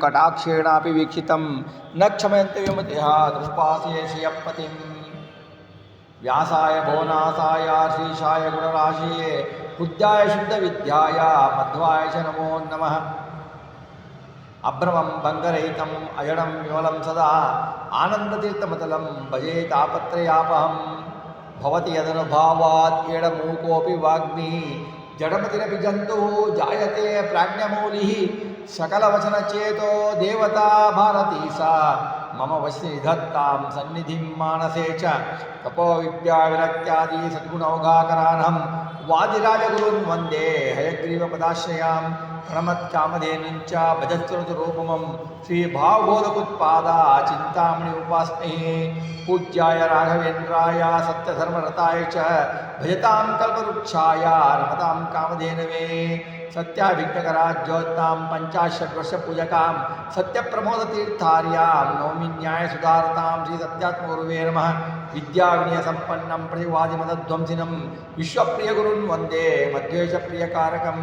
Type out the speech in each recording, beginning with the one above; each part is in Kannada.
ಕಟಾಕ್ಷೇಣಾಪಿ ವೀಕ್ಷಿತಂ ನ ಕ್ಷಮಯಂತೆ ವಿಮತಿಃ ದೃಷ್ಪಾಸೆ ಶ್ರಿಯಪತಿಂ ವ್ಯಾಸಾಯ ಭುವನಾಸಾಯ ಶ್ರೀಶಾಯ ಗುಣರಾಶಿಯೇ ಬುದ್ಧಾಯ ಶುದ್ಧ ವಿದ್ಯಾಯ ಮಧ್ವಾಯ ಚ ನಮೋ ನಮಃ. ಅಭ್ರಮಂ ಭಂಗರಹಿತಂ ಅಜಡಂ ವಿಮಲಂ ಸದಾ ಆನಂದತೀರ್ಥಮತಲಂ ಭಜೆ ತಾಪತ್ರಯಾಪಹಂ ಭವತಿ ಯದನುಭಾವಾತ್ ಏಡಮೂಕೋಪಿ ವಾಗ್ಮಿ ಜಡಮತಿರಪಿ ಜಂತುಃ ಜಾಯತೆ ಪ್ರಾಜ್ಞಮೌಲಿಃ ಸಕಲವಚನಚೇತೋ ದೇವತಾ ಭಾರತೀ ಸಾ ಮಮ ವಶ್ಯ ನಿಧತ್ತಾಂ ಸನ್ನಿಧಿಂ ಮಾನಸೇ ಚ ತಪೋ ವಿದ್ಯಾ ವಿರಕ್ತ್ಯಾದಿ ಸದ್ಗುಣೌಘಾಕರಾನಹಂ ವಾದಿರಾಜಗುರುನ್ ವಂದೇ ಹಯಗ್ರೀವಪದಾಶ್ರಯಾಂ ಪ್ರಣಮತ್ಕಾಮಧೇನುಂಚ ಭಜಸ್ವರತು ರೂಪಮಂ ಶ್ರೀ ಭಾವಬೋಧಕುತ್ಪಾದ ಚಿಂತಾಮಣಿ ಉಪಾಸ್ಮಹೇ ಪೂಜ್ಯಾಯ ರಾಘವೇಂದ್ರಾಯ ಸತ್ಯಧರ್ಮರತಾಯ ಚ ಭಜತಾಂ ಕಲ್ಪವೃಕ್ಷಾಯ ರಮತಾಂ ಕಾಮಧೇನವೇ ಸತ್ಯಾಭಿಘ್ನಕರಾಜ್ಯೋತ್ತಾಂ ಪಂಚಾಶದ್ವರ್ಷಪೂಜಕಾಂ ಸತ್ಯಪ್ರಮೋದತೀರ್ಥಾರ್ಯಾಂ ನೌಮಿ ನ್ಯಾಯಸುಧಾರತಾಂ ಶ್ರೀ ಸತ್ಯಾತ್ಮಗುರುವೇ ನಮಃ. ವಿದ್ಯಾವಿನಯಸಂಪನ್ನಂ ಪ್ರತಿವಾದಿಮತಧ್ವಂಸಿನಂ ವಿಶ್ವಪ್ರಿಯಗುರುನ್ ವಂದೇ ಮಧ್ವೇಶಪ್ರಿಯಕಾರಕಂ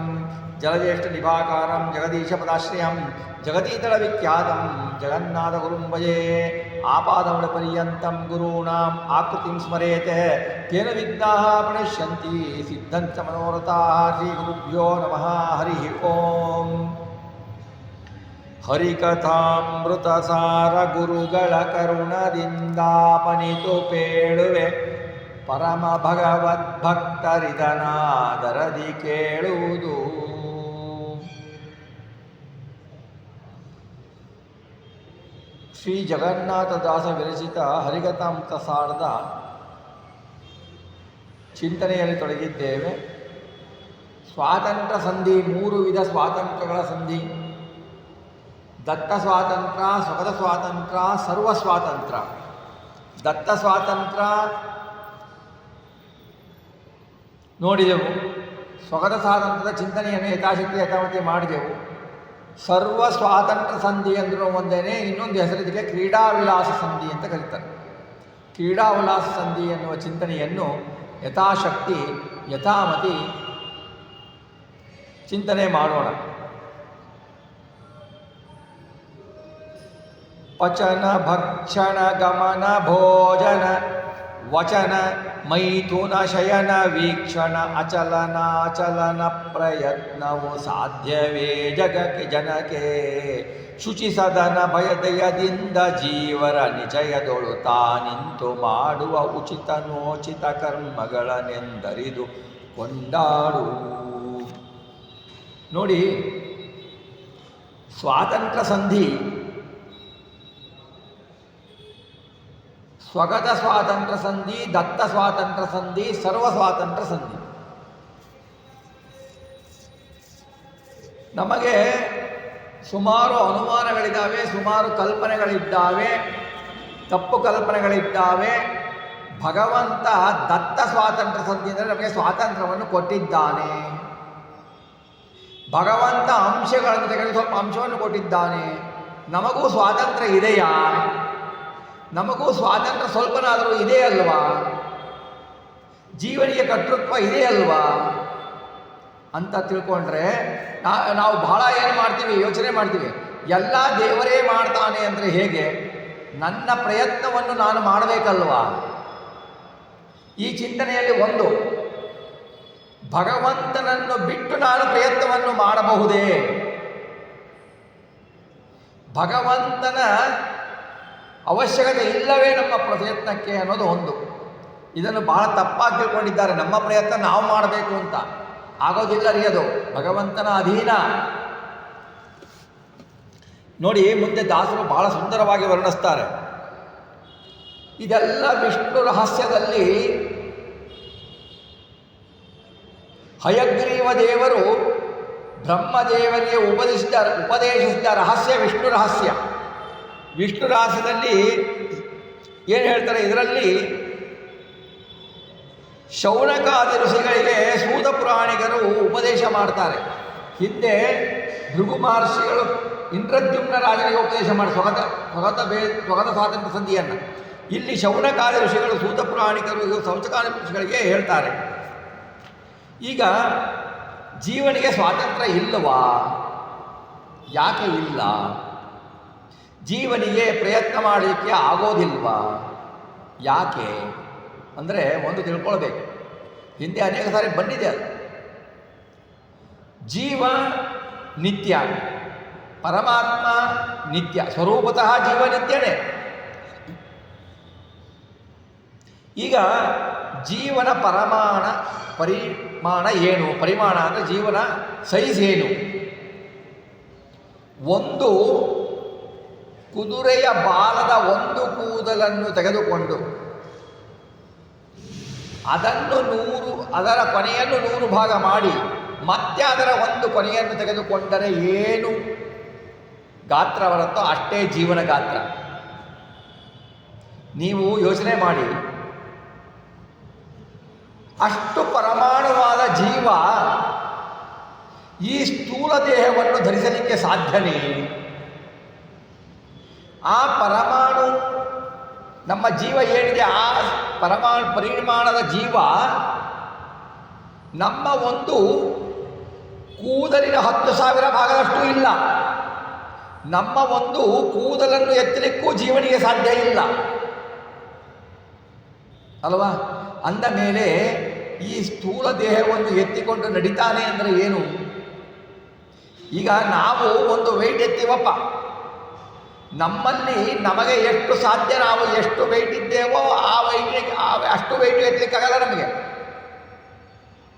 ಜಲಜ್ಯೇಷ್ಠನಿಭಾಕಾರಂ ಜಗದೀಶಪದಾಶ್ರಯಂ ಜಗತೀತಳವಿಖ್ಯಾತಂ ಜಗನ್ನಾಥಗುರುಂ ಭಜೆ. ಆಪಾದಮೂಲಪರ್ಯಂతం ಗುರೂಣಾಂ ಆಕೃತಿಂ ಸ್ಮರೇತ್ ತೇನ ವಿಘ್ನಾಃ ಪ್ರಣಶ್ಯಂತಿ ಸಿದ್ಧಂಚ ಮನೋರಥಾಃ. ಶ್ರೀಗುರುಭ್ಯೋ ನಮಃ. ಹರಿ ಓಂ. ಹರಿಕಥಾಮೃತಸಾರ ಗುರುಗಳ ಕರುಣದಿಂದಾಪನಿತು ಪೇಳುವೆ ಪರಮ ಭಗವದ್ಭಕ್ತರಿದನಾದರದಿ ಕೇಳುವುದು. ಶ್ರೀ ಜಗನ್ನಾಥದಾಸ ವಿರಚಿತ ಹರಿಕಥಾಮೃತ ಸಾರದ ಚಿಂತನೆಯಲ್ಲಿ ತೊಡಗಿದ್ದೇವೆ. ಸ್ವಾತಂತ್ರ್ಯ ಸಂಧಿ, 3 ವಿಧ ಸ್ವಾತಂತ್ರ್ಯಗಳ ಸಂಧಿ: ದತ್ತ ಸ್ವಾತಂತ್ರ್ಯ, ಸ್ವಗತ ಸ್ವಾತಂತ್ರ್ಯ, ಸರ್ವ ಸ್ವಾತಂತ್ರ್ಯ. ದತ್ತ ಸ್ವಾತಂತ್ರ್ಯ ನೋಡಿದೆವು. ಸ್ವಗತ ಸ್ವಾತಂತ್ರ್ಯದ ಚಿಂತನೆಯನ್ನು ಯಥಾಶಕ್ತಿ ಯಥಾಮತಿ ಮಾಡಿದೆವು. ಸರ್ವ ಸ್ವಾತಂತ್ರ್ಯ ಸಂಧಿ ಅಂದರೂ ಒಂದೇನೆ, ಇನ್ನೊಂದು ಹೆಸರಿದಕ್ಕೆ ಕ್ರೀಡಾ ವಿಲಾಸ ಸಂಧಿ ಅಂತ ಕರೀತಾರೆ. ಕ್ರೀಡಾ ವಿಲಾಸ ಸಂಧಿ ಎನ್ನುವ ಚಿಂತನೆಯನ್ನು ಯಥಾಶಕ್ತಿ ಯಥಾಮತಿ ಚಿಂತನೆ ಮಾಡೋಣ. ಪಚನ ಭಕ್ಷಣ ಗಮನ ಭೋಜನ ವಚನ ಮೈಥುನ ಶಯನ ವೀಕ್ಷಣ ಅಚಲನಾಚಲನ ಪ್ರಯತ್ನವು ಸಾಧ್ಯವೇ ಜಗಕ್ಕೆ ಜನಕ್ಕೆ. ಶುಚಿ ಸದನ ಭಯದಯದಿಂದ ಜೀವರ ನಿಜಯದೊಳು ತಾನಿಂತು ಮಾಡುವ ಉಚಿತನೋಚಿತ ಕರ್ಮಗಳನೆಂದರಿದು ಕೊಂಡಾಡು. ನೋಡಿ, ಸ್ವಾತಂತ್ರ್ಯ ಸಂಧಿ, ಸ್ವಗತ ಸ್ವಾತಂತ್ರ್ಯ ಸಂಧಿ, ದತ್ತ ಸ್ವಾತಂತ್ರ್ಯ ಸಂಧಿ, ಸರ್ವ ಸ್ವಾತಂತ್ರ್ಯ ಸಂಧಿ. ನಮಗೆ ಸುಮಾರು ಅನುಮಾನಗಳಿದ್ದಾವೆ, ಸುಮಾರು ಕಲ್ಪನೆಗಳಿದ್ದಾವೆ, ತಪ್ಪು ಕಲ್ಪನೆಗಳಿದ್ದಾವೆ. ಭಗವಂತ ದತ್ತ ಸ್ವಾತಂತ್ರ್ಯ ಸಂಧಿ ಅಂದರೆ ನಮಗೆ ಸ್ವಾತಂತ್ರ್ಯವನ್ನು ಕೊಟ್ಟಿದ್ದಾನೆ. ಭಗವಂತ ಅಂಶಗಳನ್ನು ತೆಗೆದು ಸ್ವಲ್ಪ ಅಂಶವನ್ನು ಕೊಟ್ಟಿದ್ದಾನೆ. ನಮಗೂ ಸ್ವಾತಂತ್ರ್ಯ ಇದೆಯಾ? ನಮಗೂ ಸ್ವಾತಂತ್ರ್ಯ ಸ್ವಲ್ಪನಾದರೂ ಇದೆ ಅಲ್ವಾ? ಜೀವನಿಗೆ ಕರ್ತೃತ್ವ ಇದೆ ಅಲ್ವಾ ಅಂತ ತಿಳ್ಕೊಂಡ್ರೆ ನಾವು ಬಹಳ ಏನು ಮಾಡ್ತೀವಿ, ಯೋಚನೆ ಮಾಡ್ತೀವಿ, ಎಲ್ಲ ದೇವರೇ ಮಾಡ್ತಾನೆ ಅಂದರೆ ಹೇಗೆ? ನನ್ನ ಪ್ರಯತ್ನವನ್ನು ನಾನು ಮಾಡಬೇಕಲ್ವಾ? ಈ ಚಿಂತನೆಯಲ್ಲಿ ಒಂದು, ಭಗವಂತನನ್ನು ಬಿಟ್ಟು ನಾನು ಪ್ರಯತ್ನವನ್ನು ಮಾಡಬಹುದೇ? ಭಗವಂತನ ಅವಶ್ಯಕತೆ ಇಲ್ಲವೇ ನಮ್ಮ ಪ್ರಯತ್ನಕ್ಕೆ ಅನ್ನೋದು ಒಂದು. ಇದನ್ನು ಬಹಳ ತಪ್ಪಾಗಿ ತಿಳ್ಕೊಂಡಿದ್ದಾರೆ. ನಮ್ಮ ಪ್ರಯತ್ನ ನಾವು ಮಾಡಬೇಕು ಅಂತ ಆಗೋದಿಲ್ಲ ರೀ, ಅದು ಭಗವಂತನ ಅಧೀನ. ನೋಡಿ, ಮುಂದೆ ದಾಸರು ಬಹಳ ಸುಂದರವಾಗಿ ವರ್ಣಿಸ್ತಾರೆ. ಇದೆಲ್ಲ ವಿಷ್ಣು ರಹಸ್ಯದಲ್ಲಿ ಹಯಗ್ರೀವ ದೇವರು ಬ್ರಹ್ಮದೇವರಿಗೆ ಉಪದೇಶಿಸಿದ ರಹಸ್ಯ ವಿಷ್ಣು ರಹಸ್ಯ. ವಿಷ್ಣು ರಹಸ್ಯದಲ್ಲಿ ಏನು ಹೇಳ್ತಾರೆ? ಇದರಲ್ಲಿ ಶೌನಕಾದಿ ಋಷಿಗಳಿಗೆ ಸೂತ ಪುರಾಣಿಕರು ಉಪದೇಶ ಮಾಡ್ತಾರೆ. ಹಿಂದೆ ಭೃಗು ಮಹರ್ಷಿಗಳು ಇಂದ್ರದ್ಯುಮ್ನ ರಾಜನಿಗೆ ಉಪದೇಶ ಮಾಡಿ ಸ್ವಗತ ಸ್ವಾತಂತ್ರ್ಯ ಸಂಧಿಯನ್ನು. ಇಲ್ಲಿ ಶೌನಕಾದಿ ಋಷಿಗಳು ಸೂತ ಪುರಾಣಿಕರು ಶೌಚಕಾದಿ ಋಷಿಗಳಿಗೆ ಹೇಳ್ತಾರೆ. ಈಗ ಜೀವನಿಗೆ ಸ್ವಾತಂತ್ರ್ಯ ಇಲ್ಲವಾ? ಯಾಕೆ ಇಲ್ಲ? ಜೀವನಿಗೆ ಪ್ರಯತ್ನ ಮಾಡಲಿಕ್ಕೆ ಆಗೋದಿಲ್ವಾ? ಯಾಕೆ ಅಂದರೆ ಒಂದು ತಿಳ್ಕೊಳ್ಬೇಕು, ಹಿಂದೆ ಅನೇಕ ಸಾರಿ ಬಂದಿದೆ ಅದು. ಜೀವ ನಿತ್ಯ, ಪರಮಾತ್ಮ ನಿತ್ಯ, ಸ್ವರೂಪತಃ ಜೀವ ನಿತ್ಯನೇ. ಈಗ ಜೀವನ ಪರಿಮಾಣ ಏನು? ಪರಿಮಾಣ ಅಂದರೆ ಜೀವನ ಸೈಜ್ ಏನು? ಒಂದು ಕುದುರೆಯ ಬಾಲದ ಒಂದು ಕೂದಲನ್ನು ತೆಗೆದುಕೊಂಡು ಅದರ ಕೊನೆಯನ್ನು 100 ಭಾಗ ಮಾಡಿ ಮತ್ತೆ ಅದರ ಒಂದು ಕೊನೆಯನ್ನು ತೆಗೆದುಕೊಂಡರೆ ಏನು ಗಾತ್ರ ಬರುತ್ತೋ ಅಷ್ಟೇ ಜೀವನ ಗಾತ್ರ. ನೀವು ಯೋಚನೆ ಮಾಡಿ, ಅಷ್ಟು ಪರಮಾಣುವಾದ ಜೀವ ಈ ಸ್ಥೂಲ ದೇಹವನ್ನು ಧರಿಸಲಿಕ್ಕೆ ಸಾಧ್ಯನೇ? ಆ ಪರಮಾಣು ನಮ್ಮ ಜೀವ ಏನಿದೆ, ಆ ಪರಿಮಾಣದ ಜೀವ ನಮ್ಮ ಒಂದು ಕೂದಲಿನ 10,000 ಭಾಗದಷ್ಟು ಇಲ್ಲ. ನಮ್ಮ ಒಂದು ಕೂದಲನ್ನು ಎತ್ತಲಿಕ್ಕೂ ಜೀವನಿಗೆ ಸಾಧ್ಯ ಇಲ್ಲ ಅಲ್ವಾ? ಅಂದ ಮೇಲೆ ಈ ಸ್ಥೂಲ ದೇಹವನ್ನು ಎತ್ತಿಕೊಂಡು ನಡಿತಾನೆ ಅಂದರೆ ಏನು? ಈಗ ನಾವು ಒಂದು ವೆಯ್ಟ್ ಎತ್ತೀವಪ್ಪ, ನಮಗೆ ಎಷ್ಟು ಸಾಧ್ಯ, ನಾವು ಎಷ್ಟು ವೆಯ್ಟ್ ಇದ್ದೇವೋ ಆ ವೆಯ್ಟಿಗೆ ಅಷ್ಟು ವೆಯ್ಟ್ ಎತ್ತಲಿಕ್ಕಾಗಲ್ಲ ನಮಗೆ.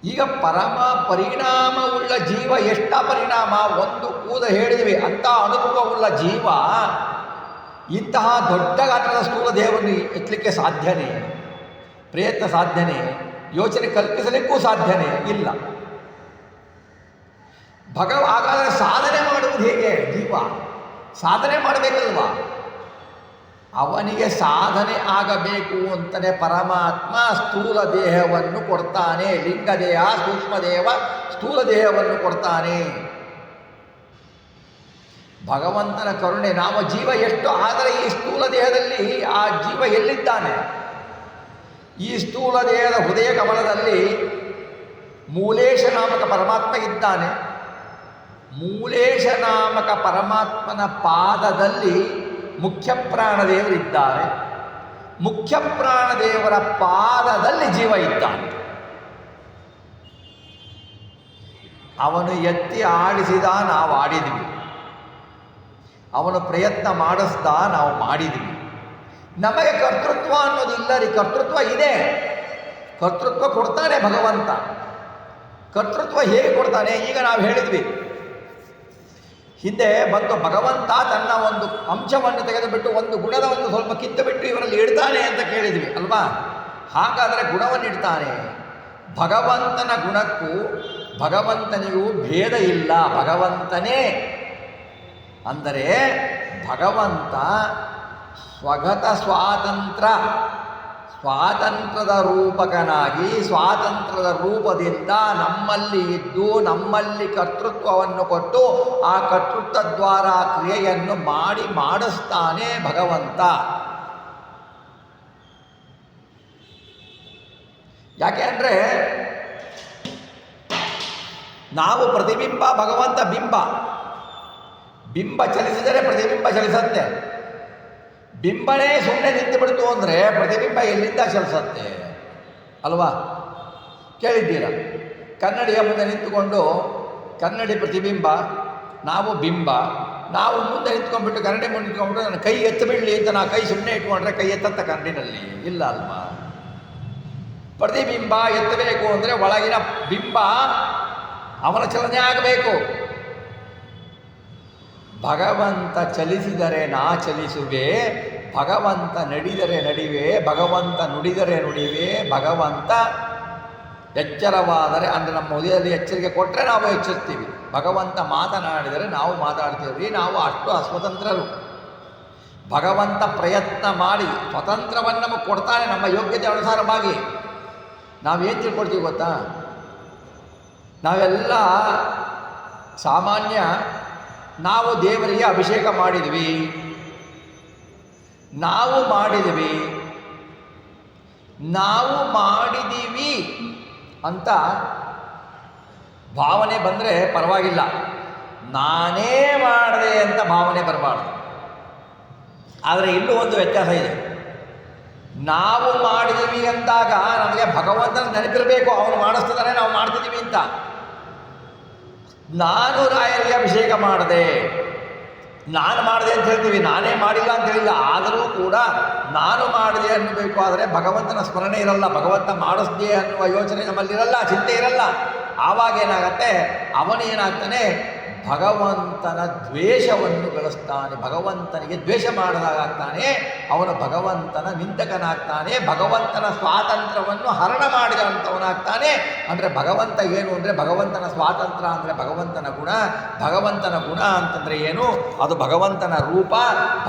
ಈಗ ಪರಿಣಾಮವುಳ್ಳ ಜೀವ ಎಷ್ಟ ಪರಿಣಾಮ, ಒಂದು ಕೂದ ಹೇಳಿದ್ವಿ, ಅಂಥ ಅನುಭವವುಳ್ಳ ಜೀವ ಇಂತಹ ದೊಡ್ಡ ಗಾತ್ರದ ಸ್ಥೂಲ ದೇಹವನ್ನು ಎತ್ತಲಿಕ್ಕೆ ಸಾಧ್ಯನೇ? ಪ್ರಯತ್ನ ಸಾಧ್ಯನೇ? ಯೋಚನೆ ಕಲ್ಪಿಸಲಿಕ್ಕೂ ಸಾಧ್ಯನೇ ಇಲ್ಲ. ಹಾಗಾದರೆ ಸಾಧನೆ ಮಾಡುವುದು ಹೇಗೆ? ಜೀವ ಸಾಧನೆ ಮಾಡಬೇಕಲ್ವಾ? ಅವನಿಗೆ ಸಾಧನೆ ಆಗಬೇಕು ಅಂತಲೇ ಪರಮಾತ್ಮ ಸ್ಥೂಲ ದೇಹವನ್ನು ಕೊಡ್ತಾನೆ. ಲಿಂಗದೇಹ, ಸೂಕ್ಷ್ಮದೇಹ, ಸ್ಥೂಲ ದೇಹವನ್ನು ಕೊಡ್ತಾನೆ. ಭಗವಂತನ ಕರುಣೆ. ನಾವು ಜೀವ ಎಷ್ಟು, ಆದರೆ ಈ ಸ್ಥೂಲ ದೇಹದಲ್ಲಿ ಆ ಜೀವ ಎಲ್ಲಿದ್ದಾನೆ? ಈ ಸ್ಥೂಲ ದೇಹದ ಹೃದಯ ಕಮಲದಲ್ಲಿ ಮೂಲೇಶ ನಾಮಕ ಪರಮಾತ್ಮ ಇದ್ದಾನೆ. ಮೂಲೇಶ ನಾಮಕ ಪರಮಾತ್ಮನ ಪಾದದಲ್ಲಿ ಮುಖ್ಯ ಪ್ರಾಣದೇವರಿದ್ದಾರೆ. ಮುಖ್ಯ ಪ್ರಾಣದೇವರ ಪಾದದಲ್ಲಿ ಜೀವ ಇದ್ದಾನೆ. ಅವನು ಎತ್ತಿ ಆಡಿಸಿದ, ನಾವು ಆಡಿದ್ವಿ. ಅವನು ಪ್ರಯತ್ನ ಮಾಡಿಸ್ದ, ನಾವು ಮಾಡಿದ್ವಿ. ನಮಗೆ ಕರ್ತೃತ್ವ ಅನ್ನೋದಿಲ್ಲ ರೀ. ಕರ್ತೃತ್ವ ಇದೆ, ಕರ್ತೃತ್ವ ಕೊಡ್ತಾನೆ ಭಗವಂತ. ಕರ್ತೃತ್ವ ಹೇಗೆ ಕೊಡ್ತಾನೆ? ಈಗ ನಾವು ಹೇಳಿದ್ವಿ, ಹಿಂದೆ ಬಂದು ಭಗವಂತ ತನ್ನ ಒಂದು ಅಂಶವನ್ನು ತೆಗೆದುಬಿಟ್ಟು ಒಂದು ಗುಣದ ಒಂದು ಸ್ವಲ್ಪ ಕಿತ್ತು ಬಿಟ್ಟು ಇವರಲ್ಲಿ ಇಡ್ತಾನೆ ಅಂತ ಕೇಳಿದ್ವಿ ಅಲ್ವಾ? ಹಾಗಾದರೆ ಗುಣವನ್ನು ಇಡ್ತಾನೆ. ಭಗವಂತನ ಗುಣಕ್ಕೂ ಭಗವಂತನಿಗೂ ಭೇದ ಇಲ್ಲ, ಭಗವಂತನೇ. ಅಂದರೆ ಭಗವಂತ ಸ್ವಗತ ಸ್ವಾತಂತ್ರ್ಯದ ರೂಪಕನಾಗಿ ಸ್ವಾತಂತ್ರ್ಯದ ರೂಪದಿಂದ ನಮ್ಮಲ್ಲಿ ಇದ್ದು ನಮ್ಮಲ್ಲಿ ಕರ್ತೃತ್ವವನ್ನು ಕೊಟ್ಟು ಆ ಕರ್ತೃತ್ವ ದ್ವಾರ ಕ್ರಿಯೆಯನ್ನು ಮಾಡಿಸ್ತಾನೆ ಭಗವಂತ. ಯಾಕೆ ಅಂದರೆ ನಾವು ಪ್ರತಿಬಿಂಬ, ಭಗವಂತ ಬಿಂಬ. ಬಿಂಬ ಚಲಿಸಿದರೆ ಪ್ರತಿಬಿಂಬ ಚಲಿಸತ್ತೆ. ಬಿಂಬನೇ ಸುಮ್ಮನೆ ನಿಂತು ಬಿಡ್ತು ಅಂದರೆ ಪ್ರತಿಬಿಂಬ ಎಲ್ಲಿಂದ ಚಲಿಸತ್ತೆ ಅಲ್ವಾ? ಕೇಳಿದ್ದೀರ? ಕನ್ನಡಿಯ ಮುಂದೆ ನಿಂತುಕೊಂಡು ಕನ್ನಡಿ ಪ್ರತಿಬಿಂಬ, ನಾವು ಬಿಂಬ. ನಾವು ಮುಂದೆ ನಿಂತ್ಕೊಂಡ್ಬಿಟ್ಟು ಕನ್ನಡಿ ಮುಂದೆ ನಿಂತ್ಕೊಂಡ್ಬಿಟ್ಟು ನನ್ನ ಕೈ ಎತ್ತು ಬಿಡಲಿ ಅಂತ ನಾವು ಕೈ ಸುಮ್ಮನೆ ಇಟ್ಕೊಂಡ್ರೆ ಕೈ ಎತ್ತತ್ತ ಕನ್ನಡಿನಲ್ಲಿ ಇಲ್ಲ ಅಲ್ವಾ? ಪ್ರತಿಬಿಂಬ ಎತ್ತಬೇಕು ಅಂದರೆ ಒಳಗಿನ ಬಿಂಬ ಅವನ ಚಲನೆ ಆಗಬೇಕು. ಭಗವಂತ ಚಲಿಸಿದರೆ ನಾ ಚಲಿಸುವೆ, ಭಗವಂತ ನಡೆದರೆ ನಡಿವೆ, ಭಗವಂತ ನುಡಿದರೆ ನುಡಿವೆ. ಭಗವಂತ ಎಚ್ಚರವಾದರೆ ಅಂದರೆ ನಮ್ಮ ಹೃದಯದಲ್ಲಿ ಎಚ್ಚರಿಕೆ ಕೊಟ್ಟರೆ ನಾವು ಎಚ್ಚರಿಸ್ತೀವಿ. ಭಗವಂತ ಮಾತನಾಡಿದರೆ ನಾವು ಮಾತಾಡ್ತೀವಿ. ನಾವು ಅಷ್ಟು ಅಸ್ವತಂತ್ರರು. ಭಗವಂತ ಪ್ರಯತ್ನ ಮಾಡಿ ಸ್ವತಂತ್ರವನ್ನು ನಮಗೆ ಕೊಡ್ತಾನೆ ನಮ್ಮ ಯೋಗ್ಯತೆ ಅನುಸಾರವಾಗಿ. ನಾವೇನು ತಿಳ್ಕೊಳ್ತೀವಿ ಗೊತ್ತಾ? ನಾವೆಲ್ಲ ಸಾಮಾನ್ಯ, ನಾವು ದೇವರಿಗೆ ಅಭಿಷೇಕ ಮಾಡಿದ್ವಿ, ನಾವು ಮಾಡಿದ್ದೀವಿ ಅಂತ ಭಾವನೆ ಬಂದರೆ ಪರವಾಗಿಲ್ಲ. ನಾನೇ ಮಾಡಿದೆ ಅಂತ ಭಾವನೆ ಬರಬಾರ್ದು. ಆದರೆ ಇಲ್ಲೂ ಒಂದು ವ್ಯತ್ಯಾಸ ಇದೆ. ನಾವು ಮಾಡಿದ್ವಿ ಅಂದಾಗ ನಮಗೆ ಭಗವಂತನ ನೆನಪಿರಬೇಕು, ಅವನು ಮಾಡಿಸ್ತಿದ್ದಾನೆ, ನಾವು ಮಾಡ್ತಿದ್ದೀವಿ ಅಂತ. ನಾನು ರಾಯರಿಗೆ ಅಭಿಷೇಕ ಮಾಡಿದೆ, ನಾನು ಮಾಡಿದೆ ಅಂತ ಹೇಳ್ತೀವಿ, ನಾನೇ ಮಾಡಿಲ್ಲ ಅಂತ ಹೇಳಿಲ್ಲ. ಆದರೂ ಕೂಡ ನಾನು ಮಾಡಿದೆ ಅನ್ನಬೇಕು. ಆದರೆ ಭಗವಂತನ ಸ್ಮರಣೆ ಇರಲ್ಲ, ಭಗವಂತ ಮಾಡಿಸ್ದೆ ಅನ್ನುವ ಯೋಚನೆ ನಮ್ಮಲ್ಲಿರಲ್ಲ, ಚಿಂತೆ ಇರಲ್ಲ. ಆವಾಗ ಏನಾಗತ್ತೆ, ಅವನೇನಾಗ್ತಾನೆ, ಭಗವಂತನ ದ್ವೇಷವನ್ನು ಗಳಿಸ್ತಾನೆ. ಭಗವಂತನಿಗೆ ದ್ವೇಷ ಮಾಡಿದಾಗ್ತಾನೆ, ಅವನು ಭಗವಂತನ ನಿಂದಕನಾಗ್ತಾನೆ, ಭಗವಂತನ ಸ್ವಾತಂತ್ರ್ಯವನ್ನು ಹರಣ ಮಾಡಿದಂಥವನಾಗ್ತಾನೆ. ಅಂದರೆ ಭಗವಂತ ಏನು ಅಂದರೆ, ಭಗವಂತನ ಸ್ವಾತಂತ್ರ್ಯ ಅಂದರೆ ಭಗವಂತನ ಗುಣ. ಭಗವಂತನ ಗುಣ ಅಂತಂದರೆ ಏನು? ಅದು ಭಗವಂತನ ರೂಪ.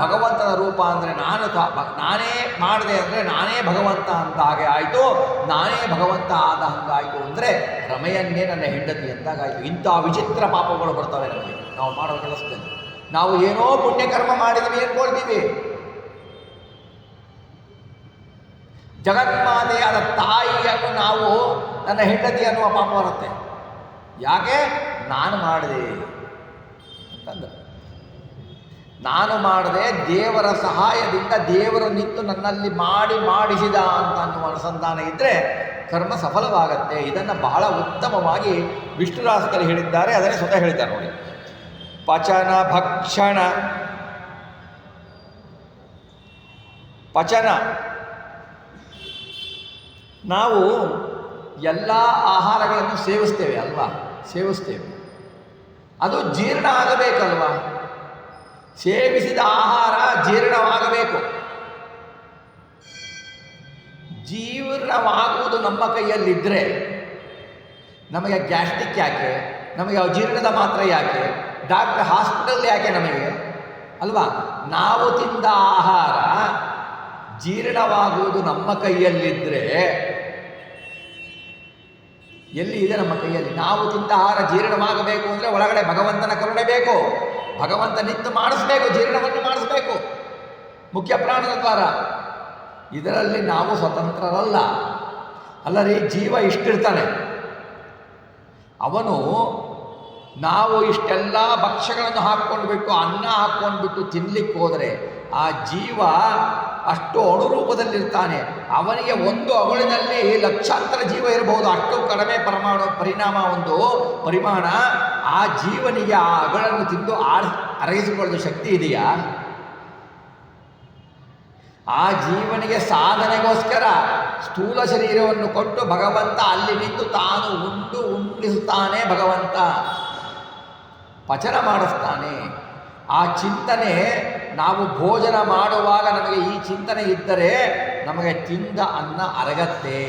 ಭಗವಂತನ ರೂಪ ಅಂದರೆ ನಾನೇ ಮಾಡಿದೆ ಅಂದರೆ ನಾನೇ ಭಗವಂತ ಅಂತ ಹಾಗೆ ಆಯಿತು. ನಾನೇ ಭಗವಂತ ಆದ ಹಂಗಾಯಿತು ಅಂದರೆ ರಮೆಯನ್ನೇ ನನ್ನ ಹೆಂಡತಿ ಅಂತಾಗಾಯಿತು. ಇಂಥ ವಿಚಿತ್ರ ಪಾಪಗಳು ಬರ್ತವೆ ನಮಗೆ ನಾವು ಮಾಡೋ ಕೆಲಸದಲ್ಲಿ. ನಾವು ಏನೋ ಪುಣ್ಯಕರ್ಮ ಮಾಡಿದ್ವಿ ಅನ್ಕೊಳ್ತೀವಿ. ಜಗನ್ಮಾತೆಯಾದ ತಾಯಿಯನ್ನು ನಾವು ನನ್ನ ಹೆಂಡತಿ ಅನ್ನುವ ಪಾಪ ಬರುತ್ತೆ. ಯಾಕೆ? ನಾನು ಮಾಡಿದೆ ಅಂತಂದ. ನಾನು ಮಾಡದೆ, ದೇವರ ಸಹಾಯದಿಂದ ದೇವರು ನಿಂತು ನನ್ನಲ್ಲಿ ಮಾಡಿಸಿದ ಅಂತ ಅನ್ನುವ ಅನುಸಂಧಾನ ಇದ್ದರೆ ಕರ್ಮ ಸಫಲವಾಗತ್ತೆ. ಇದನ್ನು ಬಹಳ ಉತ್ತಮವಾಗಿ ವಿಷ್ಣುದಾಸಕರು ಹೇಳಿದ್ದಾರೆ. ಅದನ್ನೇ ಸ್ವತಃ ಹೇಳಿದ್ದಾರೆ ನೋಡಿ. ಪಚನ ಭಕ್ಷಣ ಪಚನ, ನಾವು ಎಲ್ಲ ಆಹಾರಗಳನ್ನು ಸೇವಿಸ್ತೇವೆ ಅಲ್ವಾ? ಸೇವಿಸ್ತೇವೆ, ಅದು ಜೀರ್ಣ ಆಗಬೇಕಲ್ವಾ? ಸೇವಿಸಿದ ಆಹಾರ ಜೀರ್ಣವಾಗಬೇಕು. ಜೀರ್ಣವಾಗುವುದು ನಮ್ಮ ಕೈಯಲ್ಲಿದ್ದರೆ ನಮಗೆ ಗ್ಯಾಸ್ಟ್ರಿಕ್ ಯಾಕೆ? ನಮಗೆ ಅಜೀರ್ಣದ ಮಾತ್ರ ಯಾಕೆ? ಡಾಕ್ಟರ್ ಹಾಸ್ಪಿಟಲ್ ಯಾಕೆ ನಮಗೆ? ಅಲ್ವಾ? ನಾವು ತಿಂದ ಆಹಾರ ಜೀರ್ಣವಾಗುವುದು ನಮ್ಮ ಕೈಯಲ್ಲಿದ್ದರೆ, ಎಲ್ಲಿ ಇದೆ ನಮ್ಮ ಕೈಯಲ್ಲಿ? ನಾವು ತಿಂದ ಆಹಾರ ಜೀರ್ಣವಾಗಬೇಕು ಅಂದರೆ ಒಳಗಡೆ ಭಗವಂತನ ಕರುಣೆ ಬೇಕು. ಭಗವಂತ ನಿಂತು ಮಾಡಿಸ್ಬೇಕು, ಜೀರ್ಣವನ್ನು ಮಾಡಿಸ್ಬೇಕು, ಮುಖ್ಯ ಪ್ರಾಣದ ದ್ವಾರ. ಇದರಲ್ಲಿ ನಾವು ಸ್ವತಂತ್ರರಲ್ಲ. ಅಲ್ಲರಿ, ಜೀವ ಇಷ್ಟಿರ್ತಾನೆ, ಅವನು ನಾವು ಇಷ್ಟೆಲ್ಲ ಭಕ್ಷ್ಯಗಳನ್ನು ಹಾಕ್ಕೊಂಡ್ಬಿಟ್ಟು, ಅನ್ನ ಹಾಕ್ಕೊಂಡ್ಬಿಟ್ಟು ತಿನ್ನಲಿಕ್ಕೆ ಹೋದರೆ ಆ ಜೀವ ಅಷ್ಟು ಅಣುರೂಪದಲ್ಲಿರ್ತಾನೆ. ಅವನಿಗೆ ಒಂದು ಅಗಳಿನಲ್ಲಿ ಲಕ್ಷಾಂತರ ಜೀವ ಇರಬಹುದು, ಅಷ್ಟು ಕಡಿಮೆ ಪರಿಮಾಣ. ಆ ಜೀವನಿಗೆ ಆ ಅಗಳನ್ನು ತಿಂದು ಅರಗಿಸಿಕೊಳ್ಳುವ ಶಕ್ತಿ ಇದೆಯಾ? ಆ ಜೀವನಿಗೆ ಸಾಧನೆಗೋಸ್ಕರ ಸ್ಥೂಲ ಶರೀರವನ್ನು ಕೊಟ್ಟು ಭಗವಂತ ಅಲ್ಲಿ ನಿಂತು ತಾನು ಉಂಡಿಸುತ್ತಾನೆ. ಭಗವಂತ ಪಚನ ಮಾಡಿಸ್ತಾನೆ. ಆ ಚಿಂತನೆ ನಾವು ಭೋಜನ ಮಾಡುವಾಗ ನಮಗೆ ಈ ಚಿಂತನೆ ಇದ್ದರೆ ನಮಗೆ ತಿಂದ ಅನ್ನ ಅರಗತ್ತೆ,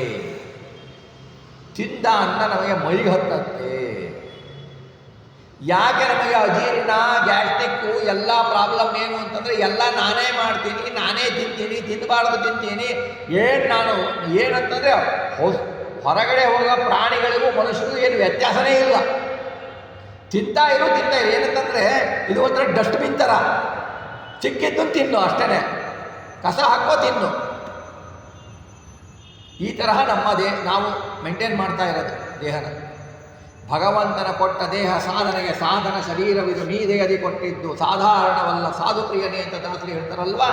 ತಿಂದ ಅನ್ನ ನಮಗೆ ಮೈ ಹತ್ತತ್ತೆ. ಯಾಕೆ ನಮಗೆ ಅಜೀರ್ಣ, ಗ್ಯಾಸ್ಟ್ರಿಕ್ಕು ಎಲ್ಲ ಪ್ರಾಬ್ಲಮ್ ಏನು ಅಂತಂದರೆ, ಎಲ್ಲ ನಾನೇ ಮಾಡ್ತೀನಿ, ನಾನೇ ತಿಂತೀನಿ, ತಿನ್ನಬಾರ್ದು ತಿಂತೀನಿ. ಏನಂತಂದರೆ ಹೊರಗಡೆ ಹೋಗೋ ಪ್ರಾಣಿಗಳಿಗೂ ಮನುಷ್ಯರಿಗೂ ಏನು ವ್ಯತ್ಯಾಸನೇ ಇಲ್ಲ. ತಿಂತಾ ಇರು. ಏನಂತಂದರೆ ಇದು ಒಂಥರ ಡಸ್ಟ್ಬಿನ್ ಥರ, ಚಿಕ್ಕಿದ್ದು ತಿನ್ನು ಅಷ್ಟೇ, ಕಸ ಹಾಕೋ ತಿನ್ನು. ಈ ತರಹ ನಾವು ಮೇಂಟೈನ್ ಮಾಡ್ತಾ ಇರೋದು ದೇಹನ. ಭಗವಂತನ ಕೊಟ್ಟ ದೇಹ ಸಾಧನೆಗೆ ಸಾಧನ ಶರೀರವಿದು ನೀದೆಯದಿ ಕೊಟ್ಟಿದ್ದು ಸಾಧಾರಣವಲ್ಲ ಸಾಧು ಪ್ರಿಯನೇ ಅಂತ ದಾಸರಿ ಹೇಳ್ತಾರಲ್ವಾ.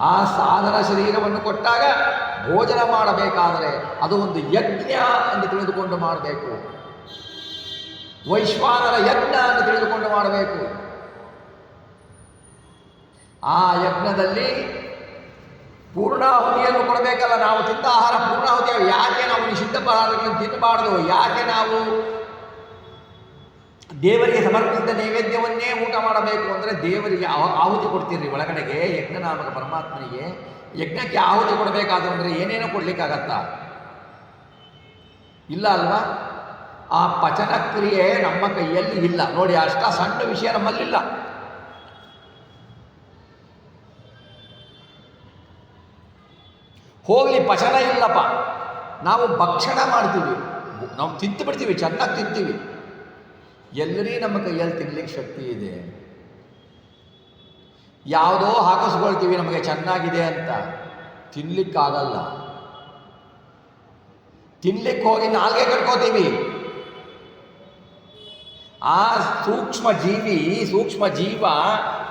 ಆ ಸಾಧನ ಶರೀರವನ್ನು ಕೊಟ್ಟಾಗ ಭೋಜನ ಮಾಡಬೇಕಾದರೆ ಅದು ಒಂದು ಯಜ್ಞ ಎಂದು ತಿಳಿದುಕೊಂಡು ಮಾಡಬೇಕು. ವೈಶ್ವಾನರ ಯಜ್ಞ ಎಂದು ತಿಳಿದುಕೊಂಡು ಮಾಡಬೇಕು. ಆ ಯಜ್ಞದಲ್ಲಿ ಪೂರ್ಣಾಹುತಿಯನ್ನು ಕೊಡಬೇಕಲ್ಲ. ನಾವು ತಿಂದ ಆಹಾರ ಪೂರ್ಣಾಹುತಿ. ಯಾಕೆ ನಾವು ನಿಷಿದ್ಧ ಪದಾರ್ಥಗಳನ್ನು ತಿನ್ನಬಾರ್ದು? ಯಾಕೆ ನಾವು ದೇವರಿಗೆ ಸಮರ್ಪಿಸಿದ ನೈವೇದ್ಯವನ್ನೇ ಊಟ ಮಾಡಬೇಕು ಅಂದರೆ, ದೇವರಿಗೆ ಆಹುತಿ ಕೊಡ್ತೀರಿ ಒಳಗಡೆಗೆ, ಯಜ್ಞನಾಮಕ ಪರಮಾತ್ಮನಿಗೆ. ಯಜ್ಞಕ್ಕೆ ಆಹುತಿ ಕೊಡಬೇಕಾದ್ರೆ ಅಂದರೆ ಏನೇನೋ ಕೊಡಲಿಕ್ಕಾಗತ್ತಾ? ಇಲ್ಲ ಅಲ್ವಾ? ಆ ಪಚನ ಕ್ರಿಯೆ ನಮ್ಮ ಕೈಯಲ್ಲಿ ಇಲ್ಲ ನೋಡಿ. ಅಷ್ಟ ಸಣ್ಣ ವಿಷಯ ನಮ್ಮಲ್ಲಿಲ್ಲ. ಹೋಗಲಿ, ಪಚನ ಇಲ್ಲಪ್ಪ, ನಾವು ಭಕ್ಷಣ ಮಾಡ್ತೀವಿ, ನಾವು ತಿಂತು ಬಿಡ್ತೀವಿ, ಚೆನ್ನಾಗಿ ತಿಂತೀವಿ. ಎಲ್ಲರೀ ನಮ್ಮ ಕೈಯಲ್ಲಿ ತಿನ್ಲಿಕ್ಕೆ ಶಕ್ತಿ ಇದೆ. ಯಾವುದೋ ಹಾಕಿಸ್ಕೊಳ್ತೀವಿ ನಮಗೆ ಚೆನ್ನಾಗಿದೆ ಅಂತ, ತಿನ್ಲಿಕ್ಕಾಗಲ್ಲ. ತಿನ್ಲಿಕ್ಕೆ ಹೋಗಿ ನಾಲ್ಗೆ ಕಟ್ಕೋತೀವಿ. ಆ ಸೂಕ್ಷ್ಮ ಜೀವ